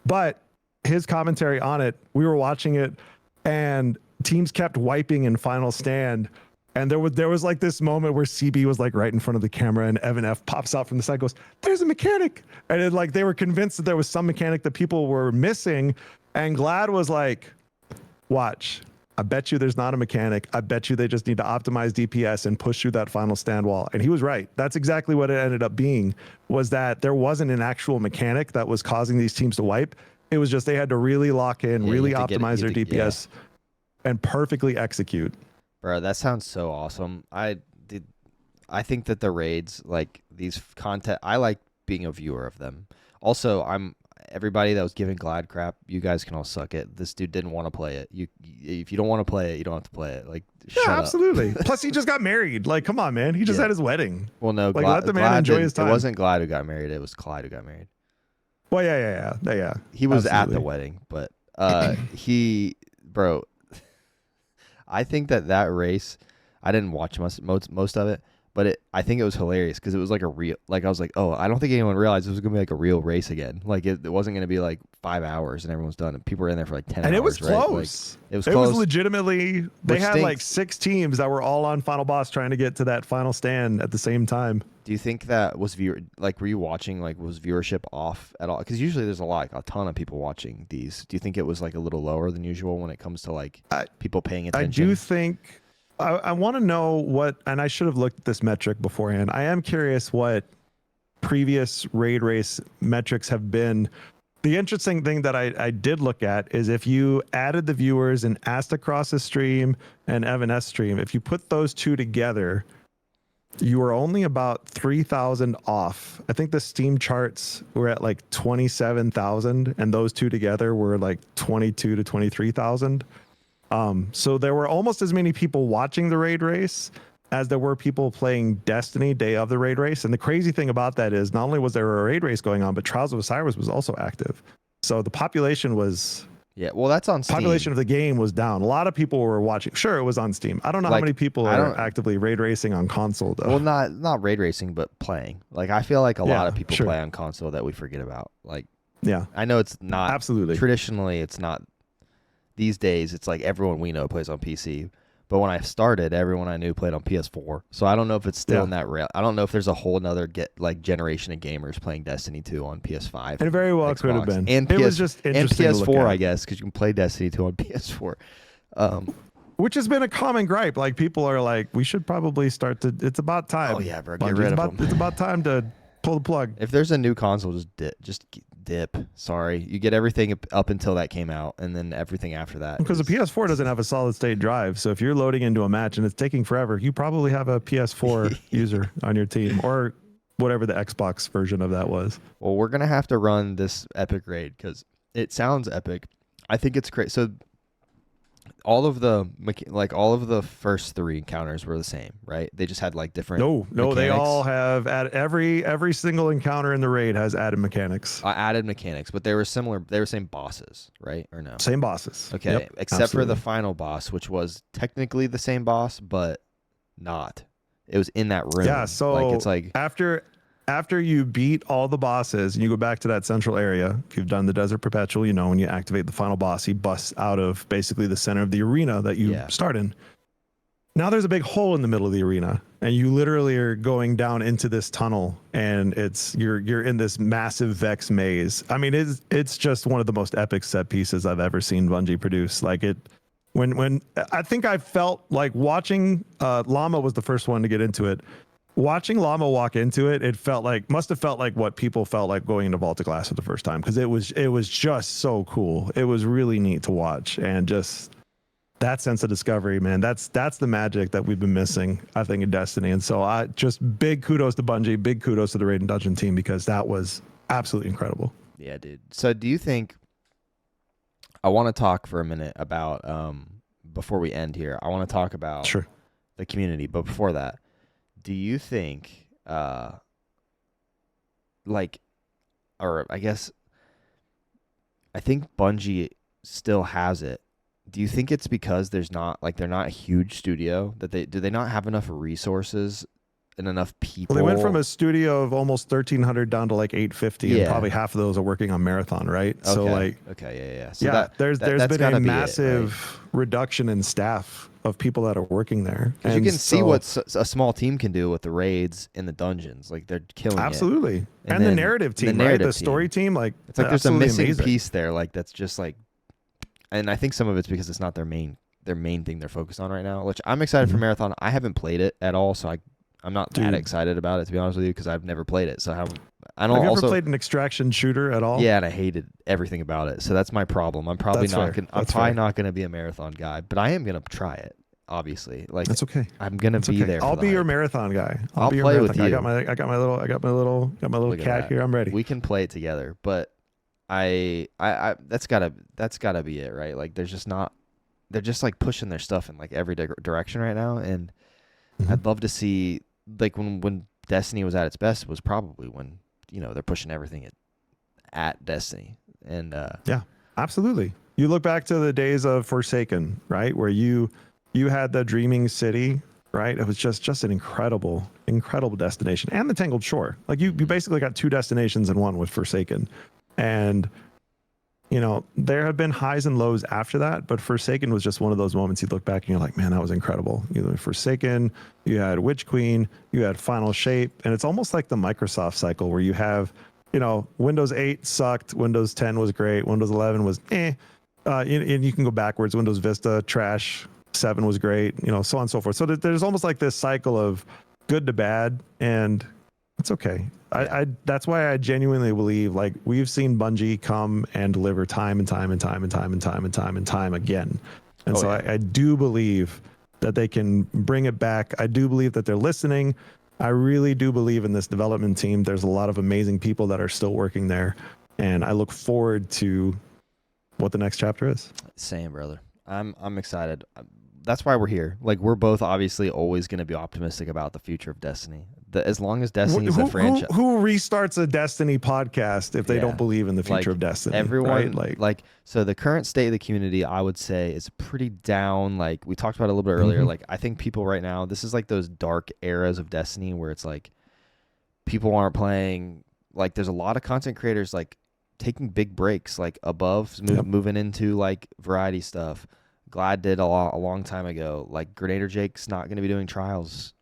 But his commentary on it, we were watching it, and teams kept wiping in Final Stand. And there was like this moment where CB was like right in front of the camera, and Evan F pops out from the side, goes, "There's a mechanic." And it, like, they were convinced that there was some mechanic that people were missing. And Glad was like, "Watch. I bet you there's not a mechanic. I bet you they just need to optimize DPS and push through that Final Stand wall." And he was right. That's exactly what it ended up being, was that there wasn't an actual mechanic that was causing these teams to wipe. It was just they had to really lock in, really optimize their DPS, and perfectly execute. Bro, that sounds so awesome. I think that the raids, like these content, I like being a viewer of them. Also, everybody that was giving Glad crap, you guys can all suck it. This dude didn't want to play it. If you don't want to play it, you don't have to play it. Like, yeah, absolutely. Plus, he just got married. Like, come on, man. He just had his wedding. Well, no, like, let the man enjoy his time. It wasn't Glad who got married. It was Clyde who got married. Well, yeah. He was at the wedding, but bro, I think that race, I didn't watch most of it, but I think it was hilarious because it was like a real, like, I was like, oh, I don't think anyone realized it was going to be like a real race again. Like, it wasn't going to be like 5 hours and everyone's done. And people were in there for like 10 hours. And it was right? close. Like, it was close. It was legitimately, they had like 6 teams that were all on Final Boss trying to get to that Final Stand at the same time. Do you think that was were you watching, like, was viewership off at all? Because usually there's a ton of people watching these. Do you think it was like a little lower than usual when it comes to like people paying attention? I do think, I want to know what, and I should have looked at this metric beforehand. I am curious what previous raid race metrics have been. The interesting thing that I did look at is if you added the viewers in Astacross's stream and Evan S stream, if you put those two together, you were only about 3,000 off. I think the Steam charts were at like 27,000, and those two together were like 22 to 23,000. So there were almost as many people watching the raid race as there were people playing Destiny day of the raid race. And the crazy thing about that is not only was there a raid race going on, but Trials of Osiris was also active. So the population was... Yeah, well, that's on Steam. Population of the game was down. A lot of people were watching. Sure, it was on Steam. I don't know how many people are actively raid racing on console, though. Well, not raid racing, but playing. Like, I feel like a lot of people play on console that we forget about. Like, yeah, I know it's not... Absolutely. Traditionally, it's not... These days, it's like everyone we know plays on PC. But when I started, everyone I knew played on PS4. So I don't know if it's still in that rail. I don't know if there's a whole nother generation of gamers playing Destiny 2 on PS5. And it very well could have been. And it was just interesting and PS4, to look at. I guess, because you can play Destiny 2 on PS4. Which has been a common gripe. Like, people are like, we should probably start to... It's about time. Oh, yeah, bro. Get rid of them. It's about time to pull the plug. If there's a new console, just dip. Sorry. You get everything up until that came out, and then everything after that. Because the PS4 doesn't have a solid state drive. So if you're loading into a match and it's taking forever, you probably have a PS4 user on your team, or whatever the Xbox version of that was. Well, we're going to have to run this epic raid because it sounds epic. I think it's great. So all of the first 3 encounters were the same, right? They just had like different No, they all have every single encounter in the raid has added mechanics. Added mechanics, but they were similar. They were same bosses, right? Or no? Same bosses. Okay, yep, except for the final boss, which was technically the same boss, but not. It was in that room. Yeah, so like, it's like after you beat all the bosses and you go back to that central area, if you've done the Desert Perpetual, you know, when you activate the final boss, he busts out of basically the center of the arena that you start in. Now there's a big hole in the middle of the arena, and you literally are going down into this tunnel, and you're in this massive Vex maze. I mean, it's just one of the most epic set pieces I've ever seen Bungie produce. Like, when I think I felt like watching Llama was the first one to get into it. Watching Llama walk into it, must have felt like what people felt like going into Vault of Glass for the first time, because it was just so cool. It was really neat to watch, and just that sense of discovery, man, that's the magic that we've been missing, I think, in Destiny. And so I just big kudos to Bungie, big kudos to the Raid and Dungeon team, because that was absolutely incredible. Yeah, dude. So do you think, I want to talk for a minute about, before we end here, I want to talk about Sure. the community. But before that, do you think, like, or I guess, I think Bungie still has it. Do you think it's because they're not a huge studio, that do they not have enough resources and enough people? Well, they went from a studio of almost 1,300 down to like 850, and probably half of those are working on Marathon, right? Okay. So like, yeah. So yeah, there's been a massive right? reduction in staff of people that are working there. And you can see what a small team can do with the raids in the dungeons. Like, they're killing absolutely. it. And the narrative team, the story team, like, it's like there's a missing amazing piece there. Like, that's just like, and I think some of it's because it's not their main thing they're focused on right now. Which I'm excited for Marathon. I haven't played it at all, so I'm not that excited about it, to be honest with you, because I've never played it. So I don't. Have you ever played an extraction shooter at all? Yeah, and I hated everything about it. So that's my problem. I'm probably not going to be a Marathon guy, but I am going to try it. Obviously, like, that's okay. I'm going to be there. I'll be your Marathon guy. I'll be your play marathon with guy. you. I got my little cat here. I'm ready. We can play it together, but I that's gotta be it, right? Like, they're just like pushing their stuff in like every direction right now, and I'd love to see, like, when Destiny was at its best was probably when, they're pushing everything at Destiny, and yeah, absolutely. You look back to the days of Forsaken, right, where you had the Dreaming City, right? It was just an incredible destination, and the Tangled Shore. Like, you basically got two destinations in one with Forsaken. And, there have been highs and lows after that, but Forsaken was just one of those moments you look back and you're like, man, that was incredible. You had Forsaken, you had Witch Queen, you had Final Shape, and it's almost like the Microsoft cycle where you have, Windows 8 sucked, Windows 10 was great, Windows 11 was and you can go backwards, Windows Vista, trash, 7 was great, so on and so forth. So there's almost like this cycle of good to bad, and it's okay. I that's why I genuinely believe, like, we've seen Bungie come and deliver time and time and time and time and time and time and time again. And I do believe that they can bring it back. I do believe that they're listening. I really do believe in this development team. There's a lot of amazing people that are still working there, and I look forward to what the next chapter is. Same, brother. I'm excited. That's why we're here. Like, we're both obviously always going to be optimistic about the future of Destiny. As long as Destiny is a franchise. Who restarts a Destiny podcast if they don't believe in the future of Destiny? Everyone, right? So the current state of the community, I would say, is pretty down. Like, we talked about it a little bit earlier. Like, I think people right now, this is like those dark eras of Destiny where it's like people aren't playing. Like, there's a lot of content creators like taking big breaks, like Above moving into like variety stuff. Glad did a long time ago. Like, Grenader Jake's not going to be doing trials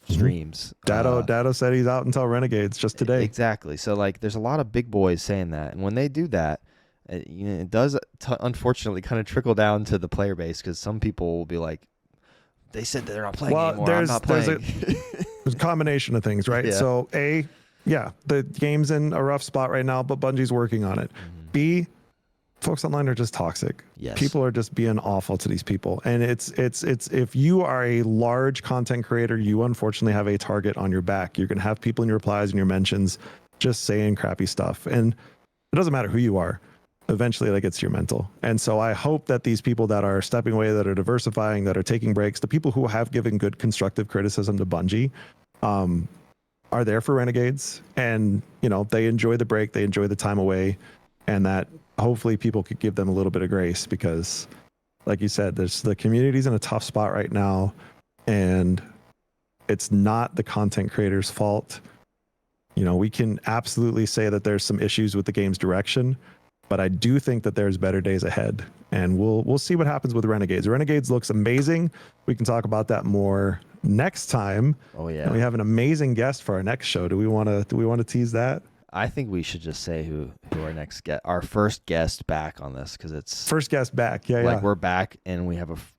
streams. Dado said he's out until Renegades just today. Exactly. So, like, there's a lot of big boys saying that, and when they do that, it does unfortunately kind of trickle down to the player base, because some people will be like, they said they're not playing anymore. I'm not playing. There's a combination of things, right? Yeah. So the game's in a rough spot right now, but Bungie's working on it. B, folks online are just toxic. Yes. People are just being awful to these people. And it's if you are a large content creator, you unfortunately have a target on your back. You're going to have people in your replies and your mentions just saying crappy stuff. And it doesn't matter who you are. Eventually that gets to your mental. And so I hope that these people that are stepping away, that are diversifying, that are taking breaks, the people who have given good constructive criticism to Bungie, are there for Renegades, and they enjoy the break, they enjoy the time away, and that hopefully people could give them a little bit of grace, because like you said, the community's in a tough spot right now, and it's not the content creators' fault. We can absolutely say that there's some issues with the game's direction, but I do think that there's better days ahead, and we'll see what happens with Renegades. Renegades looks amazing. We can talk about that more next time. Oh yeah. And we have an amazing guest for our next show. Do we want to tease that? I think we should just say who our first guest back on this, because it's first guest back. Yeah. We're back, and we have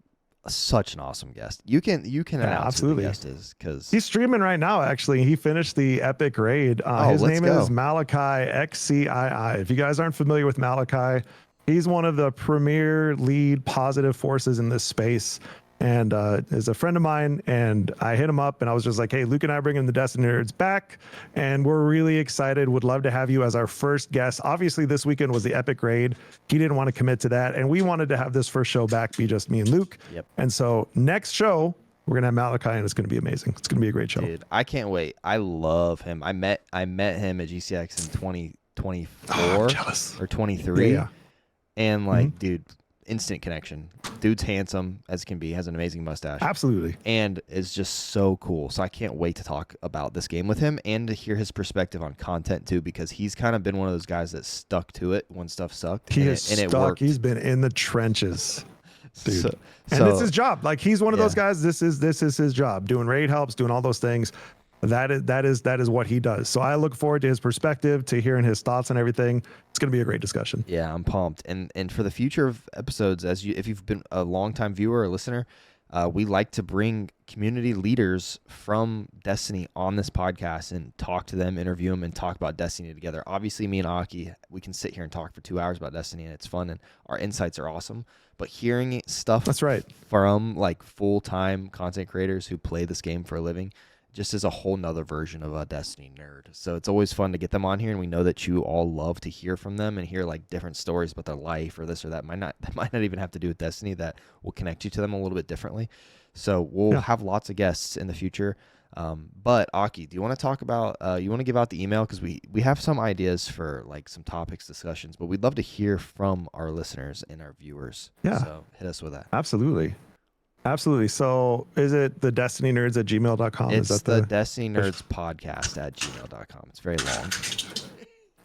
such an awesome guest. You can announce absolutely who the guest is, because he's streaming right now. Actually, he finished the epic raid. His name is Malachi XCII. If you guys aren't familiar with Malachi, He's one of the premier lead positive forces in this space, and is a friend of mine. And I hit him up, and I was just like, "Hey, Luke and I are bringing the Destiny Nerds back, and we're really excited. Would love to have you as our first guest." Obviously, this weekend was the epic raid. He didn't want to commit to that, and we wanted to have this first show back be just me and Luke. Yep. And so next show we're gonna have Malachi, and it's gonna be amazing. It's gonna be a great show. Dude, I can't wait. I love him. I met him at GCX in 2024 or 23. Yeah. And like, dude, instant connection. Dude's handsome as can be, has an amazing mustache. Absolutely. And is just so cool. So I can't wait to talk about this game with him and to hear his perspective on content too, because he's kind of been one of those guys that stuck to it when stuff sucked. He is stuck. It worked. He's been in the trenches. Dude. And so it's his job. Like, he's one of those guys. This is his job. Doing raid helps, doing all those things. That is what he does. So I look forward to his perspective, to hearing his thoughts and everything. It's going to be a great discussion. Yeah, I'm pumped. And for the future of episodes, if you've been a longtime viewer or listener, we like to bring community leaders from Destiny on this podcast and talk to them, interview them, and talk about Destiny together. Obviously, me and Aki, we can sit here and talk for 2 hours about Destiny, and it's fun, and our insights are awesome. But hearing stuff that's right from like full-time content creators who play this game for a living just is a whole nother version of a Destiny nerd. So it's always fun to get them on here, and we know that you all love to hear from them and hear like different stories about their life or this or that. That might not even have to do with Destiny. That will connect you to them a little bit differently. So we'll have lots of guests in the future. But Aki, do you want to talk about, you want to give out the email? Because we have some ideas for like some topics, discussions, but we'd love to hear from our listeners and our viewers. Yeah. So hit us with that. Absolutely. So is it the Destiny Nerds at gmail.com? It's the Destiny Nerds podcast at gmail.com. It's very long. It's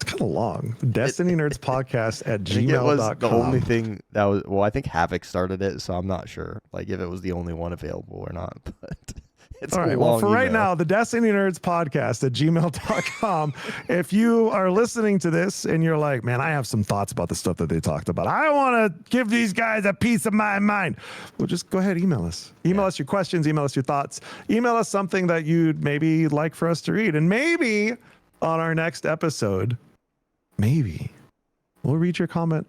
kind of long. Destiny Nerds podcast at gmail.com. It was the only thing that was, well, I think Havoc started it, so I'm not sure like if it was the only one available or not, but it's all right. Well, for right now, the Destiny Nerds podcast at gmail.com. If you are listening to this and you're like, man, I have some thoughts about the stuff that they talked about, I want to give these guys a piece of my mind. Well, just go ahead, email us. Email us your questions, email us your thoughts, email us something that you'd maybe like for us to read. And maybe on our next episode, maybe we'll read your comment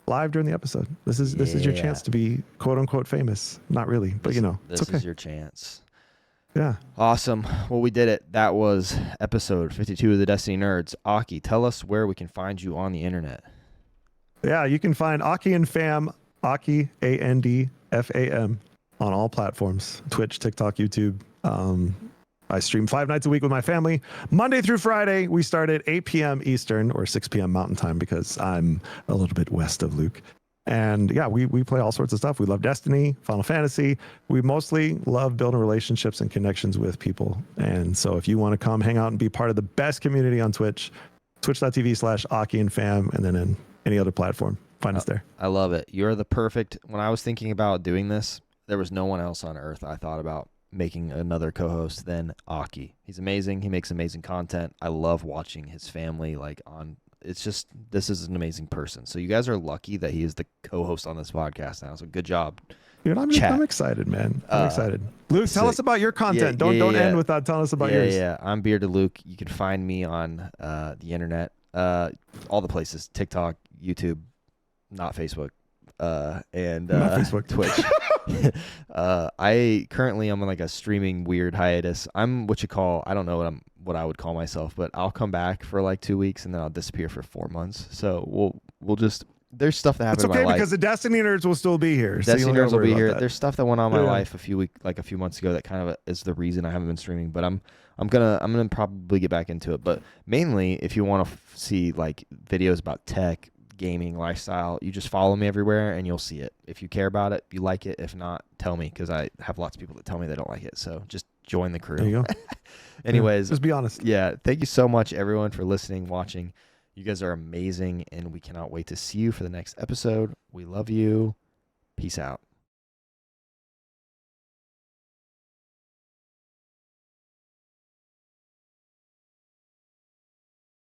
live during the episode. This is your chance to be quote unquote famous. Not really, but it's okay. This is your chance. Yeah. Awesome. Well, we did it. That was episode 52 of the Destiny Nerds. Aki, tell us where we can find you on the internet. Yeah, you can find Aki and Fam, Aki, ANDFAM, on all platforms, Twitch, TikTok, YouTube. I stream 5 nights a week with my family. Monday through Friday, we start at 8 p.m. Eastern or 6 p.m. Mountain Time because I'm a little bit west of Luke. And yeah, we play all sorts of stuff. We love Destiny, Final Fantasy. We mostly love building relationships and connections with people. And so if you want to come hang out and be part of the best community on Twitch, twitch.tv/Aki and Fam, and then in any other platform, find us there. I love it. You're the perfect, when I was thinking about doing this, there was no one else on earth I thought about making another co-host than Aki. He's amazing. He makes amazing content. I love watching his family it's just, this is an amazing person. So you guys are lucky that he is the co-host on this podcast now. So good job. Dude, I'm excited, man. I'm excited. Luke, tell us about your content. Don't end without telling us about yours. Yeah, I'm Bearded Luke. You can find me on the internet, all the places, TikTok, YouTube, not Facebook, and not Facebook. Twitch. I currently am on like a streaming weird hiatus. I'm what you call, I don't know what I would call myself, but I'll come back for like 2 weeks and then I'll disappear for 4 months. So we'll just, there's stuff that happened in my life. It's okay because the Destiny Nerds will still be here. Destiny Nerds will be here. There's stuff that went on in my life a few months ago that kind of is the reason I haven't been streaming, but I'm gonna probably get back into it. But mainly, if you want to see like videos about tech, gaming, lifestyle, you just follow me everywhere and you'll see it. If you care about it, you like it. If not, tell me, because I have lots of people that tell me they don't like it. So just join the crew. There you go. Anyways, just be honest. Yeah, thank you so much, everyone, for listening, watching. You guys are amazing, and we cannot wait to see you for the next episode. We love you. Peace out.